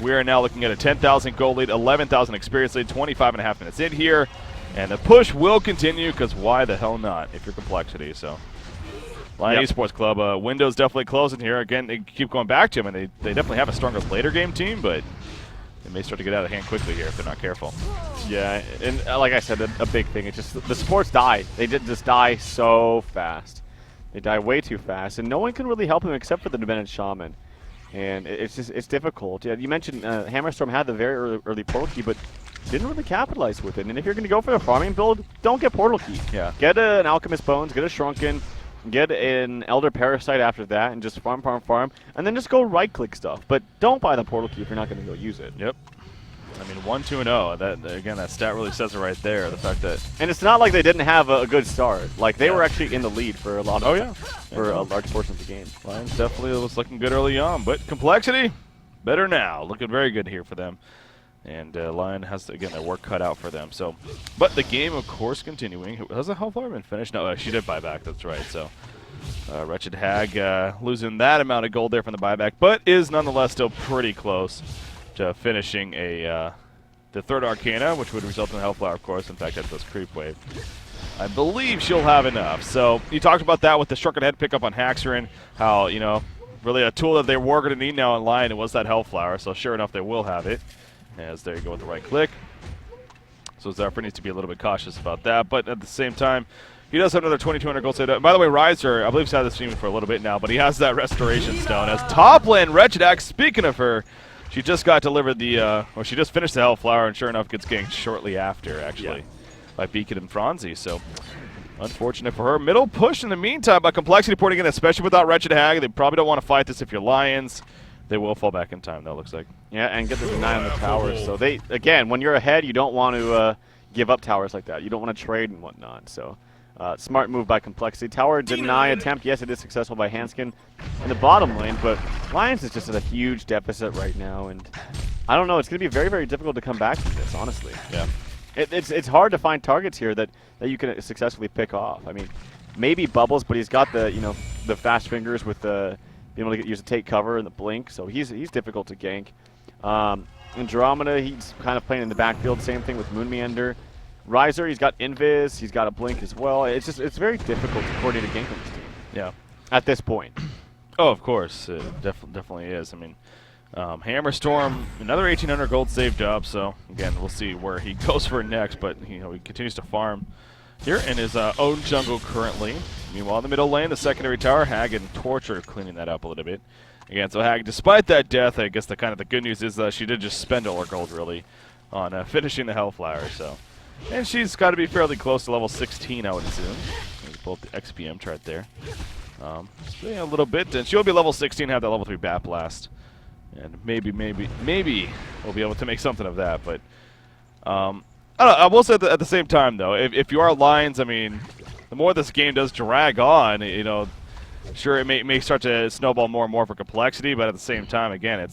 We are now looking at a 10,000 gold lead, 11,000 experience lead, 25.5 minutes in here. And the push will continue, because why the hell not if you're Complexity. So, Lion Esports Club, window's definitely closing here. Again, they keep going back to him, and they definitely have a stronger later game team, but they may start to get out of hand quickly here if they're not careful. Yeah, and like I said, a big thing, it's just the supports die. They did just die so fast. They die way too fast, and no one can really help them except for the Demented Shaman. And it's difficult. Yeah, you mentioned Hammerstorm had the very early portal key, but didn't really capitalize with it. And if you're going to go for the farming build, don't get portal key. Yeah. Get an Alchemist Bones, get a Shrunken, get an Elder Parasite after that, and just farm, and then just go right-click stuff. But don't buy the portal key if you're not going to go use it. Yep. I mean, 1-2-0. That stat really says it right there. The fact that, and it's not like they didn't have a good start. Like they were actually in the lead for a lot of for a large portion of the game. Lions definitely was looking good early on, but Complexity better now. Looking very good here for them. And Lion has, again, their work cut out for them. So, but the game, of course, continuing. Has the Hellflower been finished? No, she did buy back. That's right. So, Wretched Hag losing that amount of gold there from the buyback, but is nonetheless still pretty close to finishing the third Arcana, which would result in the Hellflower, of course. In fact, that's this creep wave. I believe she'll have enough. So, you talked about that with the Shrunken Head pickup on Haxorin, how, you know, really a tool that they were going to need now in Lion, it was that Hellflower. So, sure enough, they will have it. As there you go with the right click. So Zephyr needs to be a little bit cautious about that, but at the same time, he does have another 2,200 gold save. By the way, Riser, I believe he's had this team for a little bit now, but he has that Restoration Stone. As top lane, Wretched Axe, speaking of her, she just got delivered the, or she just finished the Hellflower, and sure enough gets ganked shortly after, actually, by Beacon and Franzi. So unfortunate for her. Middle push in the meantime by Complexity porting in, especially without Wretched Hag. They probably don't want to fight this if you're Lions. They will fall back in time, though, looks like. Yeah, and get the deny on the towers. So they, again, when you're ahead, you don't want to give up towers like that. You don't want to trade and whatnot. So smart move by Complexity. Tower deny attempt. Yes, it is successful by Hanskin in the bottom lane, but Lions is just at a huge deficit right now. And I don't know. It's going to be very, very difficult to come back from this, honestly. Yeah. It's hard to find targets here that you can successfully pick off. I mean, maybe Bubbles, but he's got the, you know, the fast fingers with the being able to use the take cover and the blink, so he's difficult to gank. Andromeda, he's kind of playing in the backfield. Same thing with Moonmeander. Riser, he's got Invis, he's got a blink as well. It's very difficult to coordinate a gank on this team. Yeah. At this point. Oh, of course, it definitely is. I mean, Hammerstorm, another 1,800 gold saved up. So again, we'll see where he goes for next, but you know he continues to farm here in his own jungle currently. Meanwhile, in the middle lane, the secondary tower, Hag and Torture cleaning that up a little bit. Again, so Hag, despite that death, I guess the good news is she did just spend all her gold, really, on finishing the Hellflower. So, and she's got to be fairly close to level 16, I would assume. There's both the XPM chart there. So yeah, a little bit, and she'll be level 16, have that level 3 Bat Blast. And maybe we'll be able to make something of that, but I don't know, I will say that at the same time, though, if you are Lions, I mean, the more this game does drag on, you know, sure, it may start to snowball more and more for Complexity, but at the same time, again,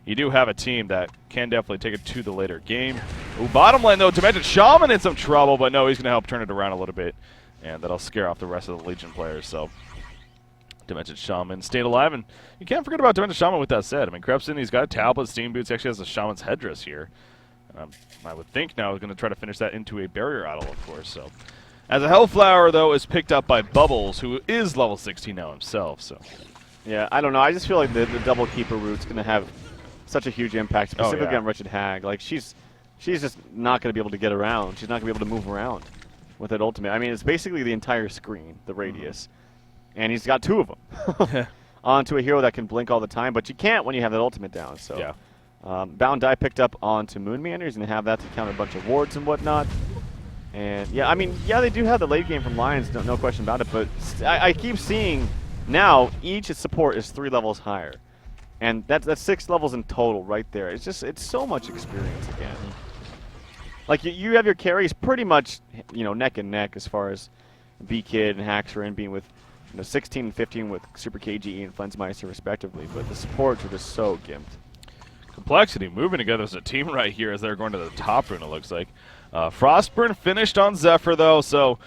you do have a team that can definitely take it to the later game. Ooh, bottom lane, though, Dimension Shaman in some trouble, but no, he's going to help turn it around a little bit, and that'll scare off the rest of the Legion players, so Dimension Shaman stayed alive, and you can't forget about Dimension Shaman with that said. I mean, Krepson, he's got a tablet, Steam Boots, he actually has a Shaman's headdress here. I would think now he's going to try to finish that into a barrier idol, of course, so. As a Hellflower, though, is picked up by Bubbles, who is level 16 now himself. So, yeah, I don't know. I just feel like the double keeper route's going to have such a huge impact, specifically on Wretched Hag. Like she's just not going to be able to get around. She's not going to be able to move around with that ultimate. I mean, it's basically the entire screen, the radius, and he's got 2 of them onto a hero that can blink all the time. But you can't when you have that ultimate down. So, yeah. Bound Die picked up onto Moonmeander. He's going to have that to counter a bunch of wards and whatnot. And, yeah, I mean, yeah, they do have the late game from Lions, no question about it, but I keep seeing now each support is 3 levels higher. And that's 6 levels in total right there. It's so much experience again. Like, you have your carries pretty much, you know, neck and neck as far as B-Kid and Haxorin being with, you know, 16 and 15 with Super KGE and Flensmeister respectively, but the supports are just so gimped. Complexity moving together as a team right here as they're going to the top rune, it looks like. Frostburn finished on Zephyr, though, so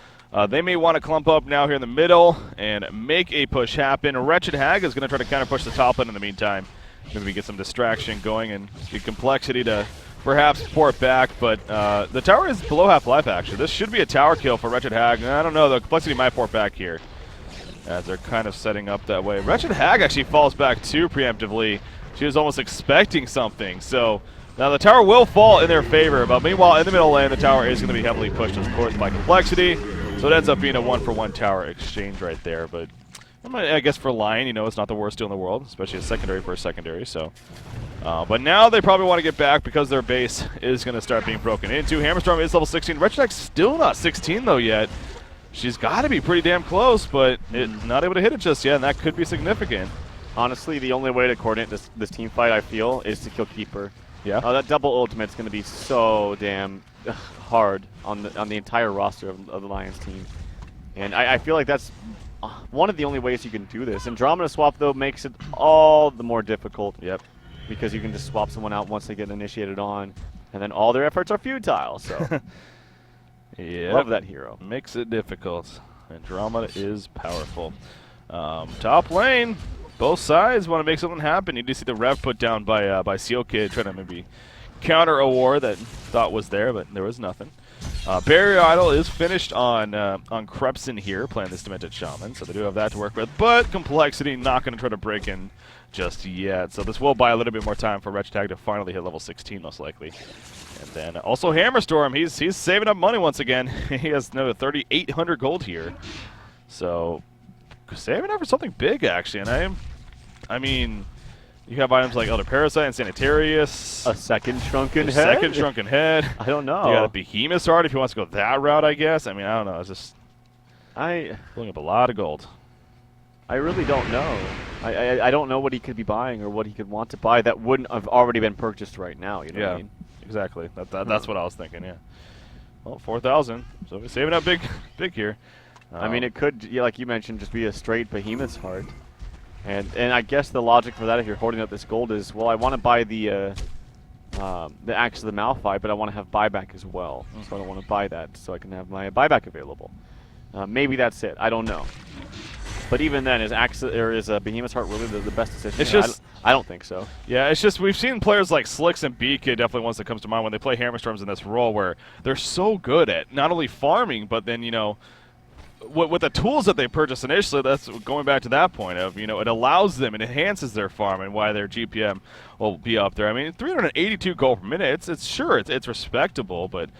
they may want to clump up now here in the middle and make a push happen. Wretched Hag is going to try to counter push the top lane in the meantime. Maybe get some distraction going and get Complexity to perhaps port back, but the tower is below half-life, actually. This should be a tower kill for Wretched Hag. I don't know, though. Complexity might port back here as they're kind of setting up that way. Wretched Hag actually falls back, too, preemptively. She was almost expecting something, so now the tower will fall in their favor, but meanwhile in the middle lane the tower is going to be heavily pushed, of course, by Complexity, so it ends up being a 1-for-1 tower exchange right there. But I guess for Lion, you know, it's not the worst deal in the world, especially a secondary for a secondary. So, but now they probably want to get back because their base is going to start being broken into. Hammerstorm is level 16. Wretched Hag still not 16 though yet. she's got to be pretty damn close, but not able to hit it just yet, and that could be significant. Honestly, the only way to coordinate this team fight, I feel, is to kill Keeper. Yeah. That double ultimate's going to be so damn hard on the entire roster of the Lions team. And I feel like that's one of the only ways you can do this. Andromeda swap, though, makes it all the more difficult. Yep. Because you can just swap someone out once they get initiated on, and then all their efforts are futile. So, yeah, love that hero. Makes it difficult. Andromeda is powerful. Top lane, both sides want to make something happen. You do see the rev put down by Seal Kid trying to maybe counter a war that thought was there, but there was nothing. Barrier Idol is finished on Krepson here, playing this Demented Shaman, so they do have that to work with. But Complexity not going to try to break in just yet, so this will buy a little bit more time for Wretched Tag to finally hit level 16, most likely. And then also Hammerstorm, he's saving up money once again. He has another 3,800 gold here, so saving up for something big actually. And I mean, you have items like Elder Parasite and Sanitarius. A second Shrunken Head? Second Shrunken Head. I don't know. You got a Behemoth Art if he wants to go that route, I guess. I mean, I don't know. It's just pulling up a lot of gold. I really don't know. I don't know what he could be buying or what he could want to buy that wouldn't have already been purchased right now. You know what I mean? Exactly. That's what I was thinking. Yeah. Well, 4,000. So we're saving up big here. I mean, it could, yeah, like you mentioned, just be a straight Behemoth's Heart. And I guess the logic for that, if you're holding up this gold, is, well, I want to buy the Axe of the Malphite, but I want to have buyback as well. So I don't want to buy that, so I can have my buyback available. Maybe that's it. I don't know. But even then, is Behemoth's Heart really the best decision? It's just I don't think so. Yeah, it's just we've seen players like Slicks and BK, definitely ones that comes to mind when they play Hammerstorms in this role, where they're so good at not only farming, but then, you know, with the tools that they purchased initially, that's going back to that point of, you know, it allows them, it enhances their farm and why their GPM will be up there. I mean, 382 gold per minute, it's respectable, but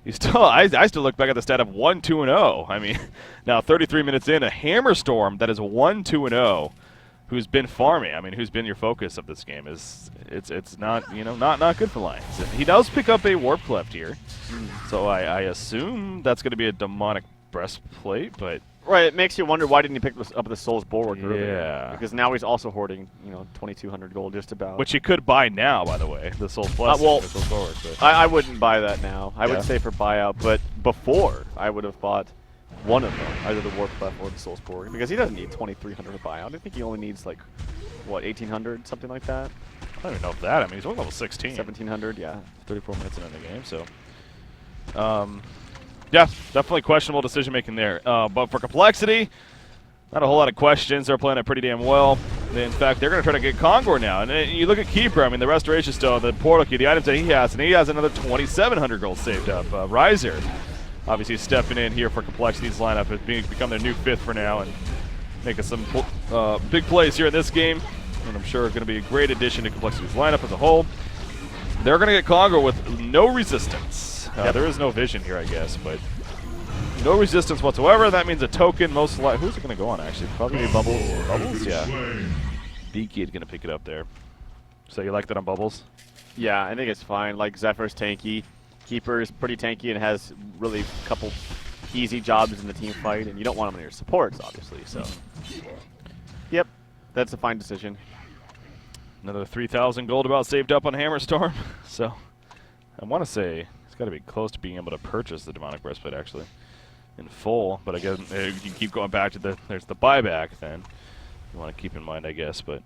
you still, I still look back at the stat of 1-2-0. I mean, now 33 minutes in, a Hammerstorm that is 1-2-0, who's been farming. I mean, who's been your focus of this game is it's not, you know, not good for Lions. He does pick up a Warp Cleft here, so I assume that's going to be a demonic breastplate, but right, it makes you wonder why didn't he pick up the Soul's Bulwark earlier? Yeah, because now he's also hoarding, you know, 2,200 gold just about. Which you could buy now, by the way, the Soul's Blessing. Well, the Soul's Bulwark, but I wouldn't buy that now. I would say for buyout, but before I would have bought one of them, either the Warp Clef or the Soul's Bulwark, because he doesn't need 2,300 to buy out. I think he only needs like, what, 1,800, something like that. I don't even know if that. I mean, he's only level 16. 1,700, yeah. 34 minutes into the game, so. Yeah, definitely questionable decision-making there. But for Complexity, not a whole lot of questions. They're playing it pretty damn well. In fact, they're going to try to get Kongor now. And you look at Keeper, I mean, the Restoration Stone, the Portal Key, the items that he has, and he has another 2,700 gold saved up. Riser, obviously stepping in here for Complexity's lineup, has become their new fifth for now, and making some big plays here in this game. And I'm sure going to be a great addition to Complexity's lineup as a whole. They're going to get Kongor with no resistance. There is no vision here, I guess, but no resistance whatsoever. That means a token, most likely. Who's it going to go on, actually? Probably Bubbles. Bubbles? Yeah. B-Kid going to pick it up there. So you like that on Bubbles? Yeah, I think it's fine. Like, Zephyr's tanky. Keeper is pretty tanky and has really a couple easy jobs in the team fight, and you don't want him in your supports, obviously. So, yep, that's a fine decision. Another 3,000 gold about saved up on Hammerstorm. So I want to say he's got to be close to being able to purchase the Demonic Breastplate actually in full. But again, you keep going back to there's the buyback then. You want to keep in mind, I guess. But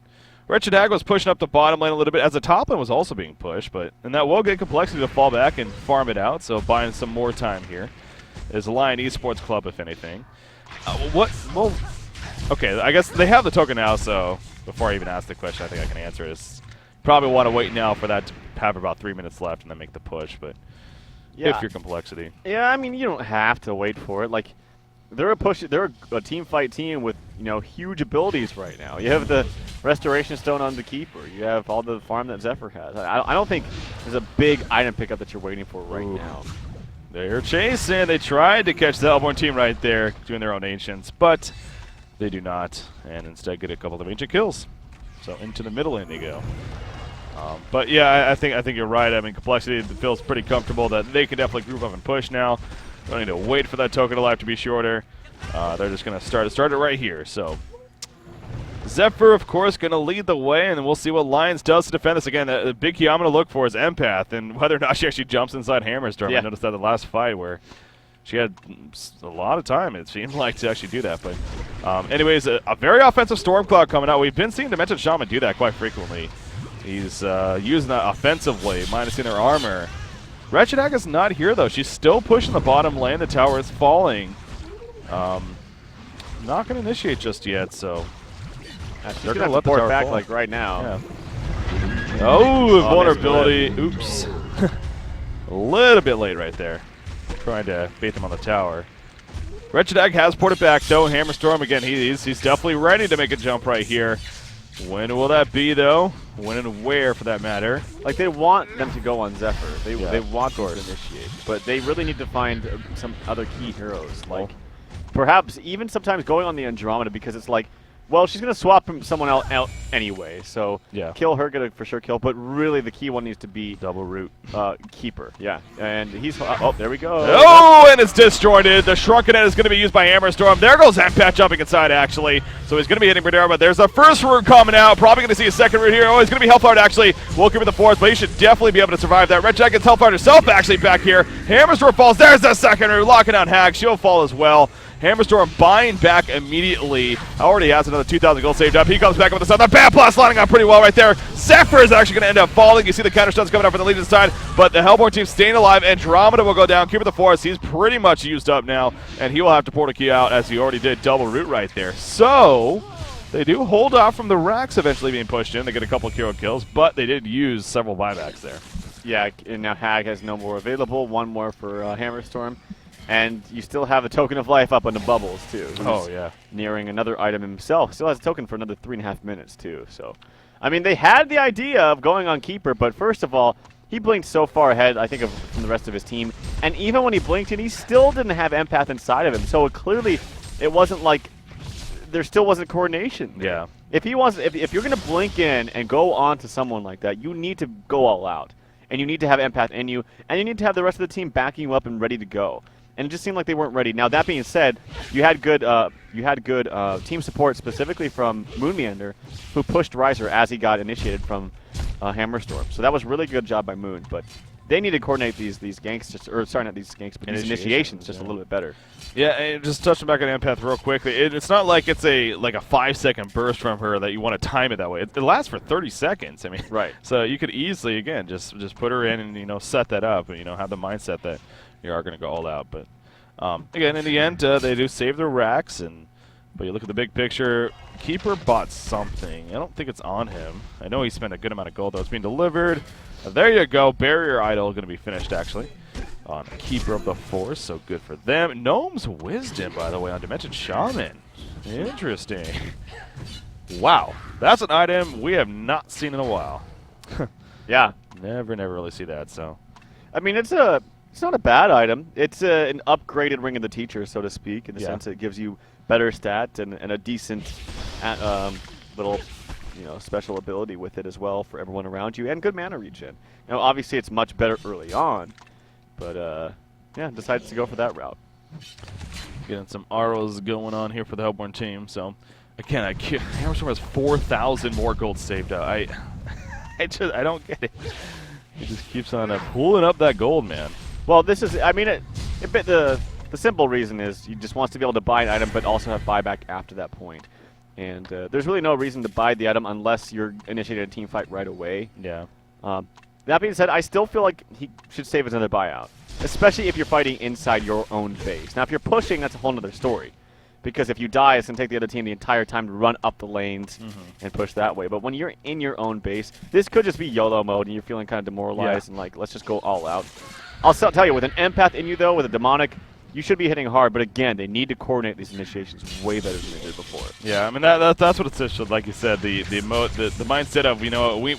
Wretched Hag was pushing up the bottom lane a little bit as the top lane was also being pushed. And that will get Complexity to fall back and farm it out. So buying some more time here is Lion Esports Club, if anything. Well, okay, I guess they have the token now, so before I even ask the question, I think I can answer it. Probably want to wait now for that to have about 3 minutes left and then make the push, but yeah, if you're Complexity. Yeah, I mean, you don't have to wait for it. Like, they're a team fight team with, you know, huge abilities right now. You have the Restoration Stone on the Keeper. You have all the farm that Zephyr has. I don't think there's a big item pickup that you're waiting for right now. They're chasing. They tried to catch the Hellborn team right there, doing their own Ancients, but they do not, and instead get a couple of Ancient kills. So into the middle lane they go. But yeah, I think you're right. I mean, Complexity feels pretty comfortable that they can definitely group up and push now. Don't need to wait for that token of life to be shorter. They're just going to start it right here. So Zephyr, of course, going to lead the way, and we'll see what Lions does to defend this. Again, the big key I'm going to look for is Empath, and whether or not she actually jumps inside Hammerstorm. Yeah. I noticed that the last fight where she had a lot of time, it seemed like, to actually do that. But anyways, a very offensive Stormcloud coming out. We've been seeing Dimension Shaman do that quite frequently. He's using that offensively, minusing her armor. Wretched Hag is not here, though. She's still pushing the bottom lane. The tower is falling. Not going to initiate just yet, so They're going to let the tower back fall. Like right now. Yeah. Oh, vulnerability. Oops. A little bit late right there. Trying to bait them on the tower. Wretched Hag has ported back, though. Hammerstorm, again, he's definitely ready to make a jump right here. When will that be, though? When and where, for that matter? Like, they want them to go on Zephyr. They want to initiate. But they really need to find some other key heroes. Like, perhaps even sometimes going on the Andromeda, because it's like, well, she's going to swap from someone else out anyway. So kill her, get a for sure kill. But really, the key one needs to be double root Keeper. Yeah, and he's oh, there we go. Oh, and it's disjointed. The Shrunken Head is going to be used by Hammerstorm. There goes Empath jumping inside, actually. So he's going to be hitting Bradera, but there's a first root coming out. Probably going to see a second root here. Oh, he's going to be Hellfire, actually. Will give it the fourth, but he should definitely be able to survive that. Red Jack gets Hellfire herself, actually, back here. Hammerstorm falls. There's the second root. Locking down Hag. She'll fall as well. Hammerstorm buying back immediately. Already has another 2,000 gold saved up. He comes back up with the sun. The Bad Blast lining up pretty well right there. Zephyr is actually going to end up falling. You see the counter stuns coming up from the Legion side, but the Hellborn team staying alive. Andromeda will go down. Keeper of the Forest, he's pretty much used up now, and he will have to port a key out as he already did double root right there. So they do hold off from the racks eventually being pushed in. They get a couple of hero kills, but they did use several buybacks there. Yeah, and now Hag has no more available. One more for Hammerstorm. And you still have a token of life up on the bubbles, too. Oh, yeah. Nearing another item himself. Still has a token for another 3.5 minutes, too. So, I mean, they had the idea of going on Keeper, but first of all, he blinked so far ahead, I think, from the rest of his team. And even when he blinked in, he still didn't have Empath inside of him. So clearly, it wasn't like there still wasn't coordination. Yeah. If he wants, if you're going to blink in and go on to someone like that, you need to go all out. And you need to have Empath in you, and you need to have the rest of the team backing you up and ready to go. And it just seemed like they weren't ready. Now, that being said, you had good team support, specifically from Moonmeander, who pushed Riser as he got initiated from Hammerstorm. So that was really good job by Moon. But they need to coordinate these ganks, or sorry, not these ganks, but these initiations just a little bit better. Yeah, and just touching back on Empath real quickly, it's not like it's a 5-second burst from her that you want to time it that way. It lasts for 30 seconds. I mean, right. So you could easily, again, just put her in and set that up, and have the mindset that you are going to go all out. But again, in the end, they do save their racks, but you look at the big picture. Keeper bought something. I don't think it's on him. I know he spent a good amount of gold, though. It's being delivered. There you go. Barrier Idol going to be finished, actually, on Keeper of the Force, so good for them. Gnome's Wisdom, by the way, on Dimension Shaman. Interesting. Wow. That's an item we have not seen in a while. Yeah. Never really see that, so. I mean, it's not a bad item. It's an upgraded Ring of the Teacher, so to speak, in the sense that it gives you better stats and a decent little special ability with it as well for everyone around you, and good mana regen. Obviously it's much better early on, but yeah, decides to go for that route. Getting some arrows going on here for the Hellborn team. So again, Hammerstorm has 4,000 more gold saved out. I don't get it. He just keeps on pulling up that gold, man. Well, this is, I mean, the simple reason is he just wants to be able to buy an item, but also have buyback after that point. And there's really no reason to buy the item unless you're initiating a team fight right away. Yeah. That being said, I still feel like he should save another buyout, especially if you're fighting inside your own base. Now, if you're pushing, that's a whole other story. Because if you die, it's going to take the other team the entire time to run up the lanes and push that way. But when you're in your own base, this could just be YOLO mode and you're feeling kind of demoralized and like, let's just go all out. I'll tell you, with an Empath in you, though, with a Demonic, you should be hitting hard. But again, they need to coordinate these initiations way better than they did before. Yeah, I mean, that's what it's like you said, the mindset of,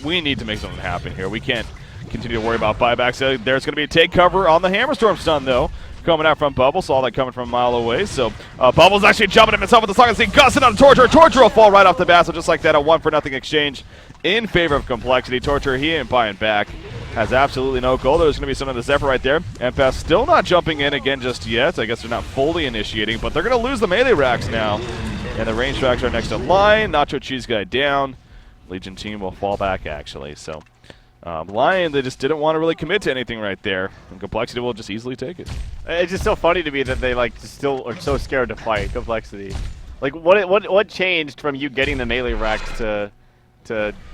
we need to make something happen here. We can't continue to worry about buybacks. There's going to be a take cover on the Hammerstorm stun, though. Coming out from Bubble, saw that coming from a mile away. So Bubble's actually jumping himself with the Song and See Gusting on Torture. Torture will fall right off the bat. So just like that, a 1-for-0 exchange in favor of Complexity. Torture, he ain't buying back. has absolutely no coL. There's going to be some of the Zephyr right there. Empath still not jumping in again just yet. I guess they're not fully initiating, but they're going to lose the melee racks now. And the range tracks are next in line. Nacho Cheese Guy down. Legion team will fall back, actually. So Lion, they just didn't want to really commit to anything right there. And Complexity will just easily take it. It's just so funny to me that they like still are so scared to fight Complexity. Like, what changed from you getting the melee racks to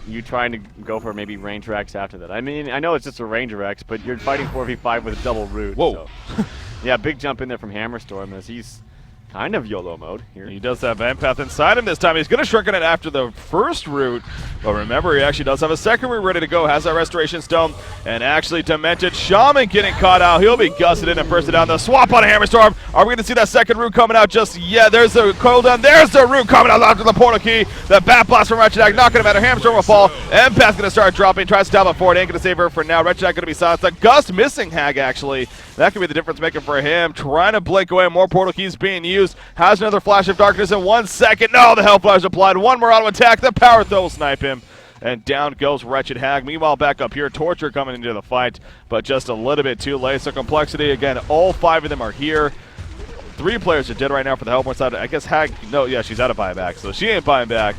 you trying to go for maybe range racks after that? I mean, I know it's just a range racks, but you're fighting 4v5 with a double root. Whoa. So. Yeah, big jump in there from Hammerstorm as he's kind of YOLO mode here. He does have Empath inside him this time. He's going to shrunken it after the first root. But remember, he actually does have a second root ready to go. Has that Restoration Stone. And actually, Demented Shaman getting caught out. He'll be gusted in and bursted down. The swap on a Hammerstorm. Are we going to see that second root coming out just yet? There's the coil down. There's the root coming out after the portal key. The Bat Blast from Wretched Hag. Not going to matter. Hammerstorm will fall. Empath's going to start dropping. Tries to stab it forward. Ain't going to save her for now. Wretched Hag going to be silenced. The Gust missing Hag, actually. That could be the difference maker for him. Trying to blink away. More portal keys being used. Has another Flash of Darkness in 1 second. No, the Hellfire applied. One more auto attack. The Power Throw will snipe him. And down goes Wretched Hag. Meanwhile, back up here, Torture coming into the fight, but just a little bit too late. So Complexity, again, all 5 of them are here. 3 players are dead right now for the Hellborn side. I guess Hag, no, yeah, she's out of buyback, so she ain't buying back.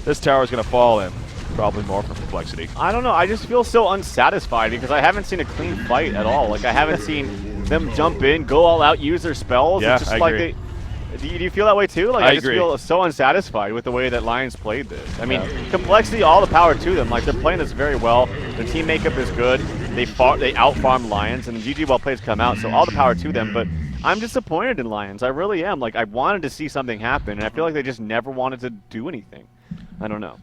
This tower is going to fall in. Probably more for Complexity. I don't know. I just feel so unsatisfied because I haven't seen a clean fight at all. Like, I haven't seen them jump in, go all out, use their spells. Yeah, it's just I like agree. Do you feel that way too? Like, I just agree. feel so unsatisfied with the way that Lions played this. I mean, Complexity, all the power to them. Like, they're playing this very well. The team makeup is good. They out-farmed Lions, and GG well plays come out, so all the power to them. But I'm disappointed in Lions. I really am. Like, I wanted to see something happen, and I feel like they just never wanted to do anything. I don't know.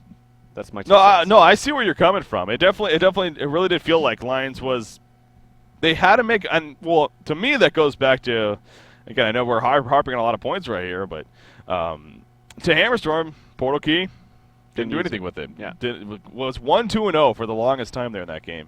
That's my no, I see where you're coming from. It really did feel like Lions was. They had to make, and well, to me that goes back to. Again, I know we're harping on a lot of points right here, but to Hammerstorm, Portal Key, didn't do anything with it. Yeah. Was 1-2-0 for the longest time there in that game.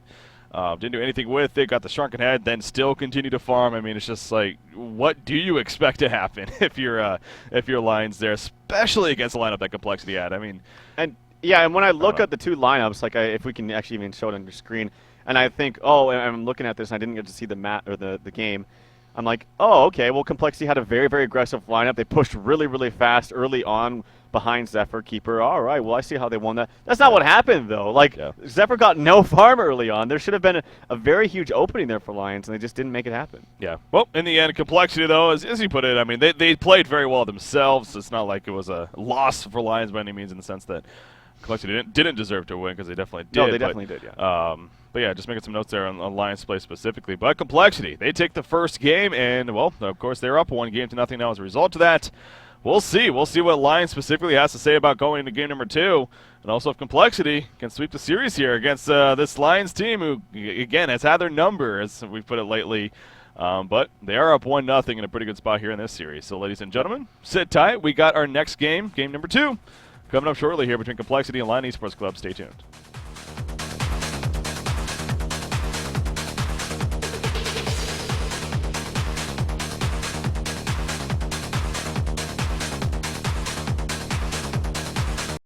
Didn't do anything with it, got the Shrunken Head, then still continued to farm. I mean, it's just like, what do you expect to happen if you're Lions there, especially against a lineup that Complexity had? I mean, and yeah, and when I look at the 2 lineups, like if we can actually even show it on your screen, and I think, oh, and I'm looking at this, and I didn't get to see the mat or the game. I'm like, oh, okay, well, Complexity had a very, very aggressive lineup. They pushed really, really fast early on behind Zephyr Keeper. All right, well, I see how they won that. That's not what happened, though. Like, Zephyr got no farm early on. There should have been a very huge opening there for Lions, and they just didn't make it happen. Yeah. Well, in the end, Complexity, though, as you put it, I mean, they played very well themselves. It's not like it was a loss for Lions by any means in the sense that Complexity didn't deserve to win, because they definitely did. No, they definitely did, yeah. But yeah, just making some notes there on Lions play specifically. But Complexity, they take the first game, and, well, of course, they're up 1-0 now as a result of that. We'll see. We'll see what Lions specifically has to say about going into game number 2. And also if Complexity can sweep the series here against this Lions team who, again, has had their number, as we've put it lately. But they are up 1-0 in a pretty good spot here in this series. So, ladies and gentlemen, sit tight. We got our next game, game number 2, coming up shortly here between Complexity and Lion Esports Club. Stay tuned.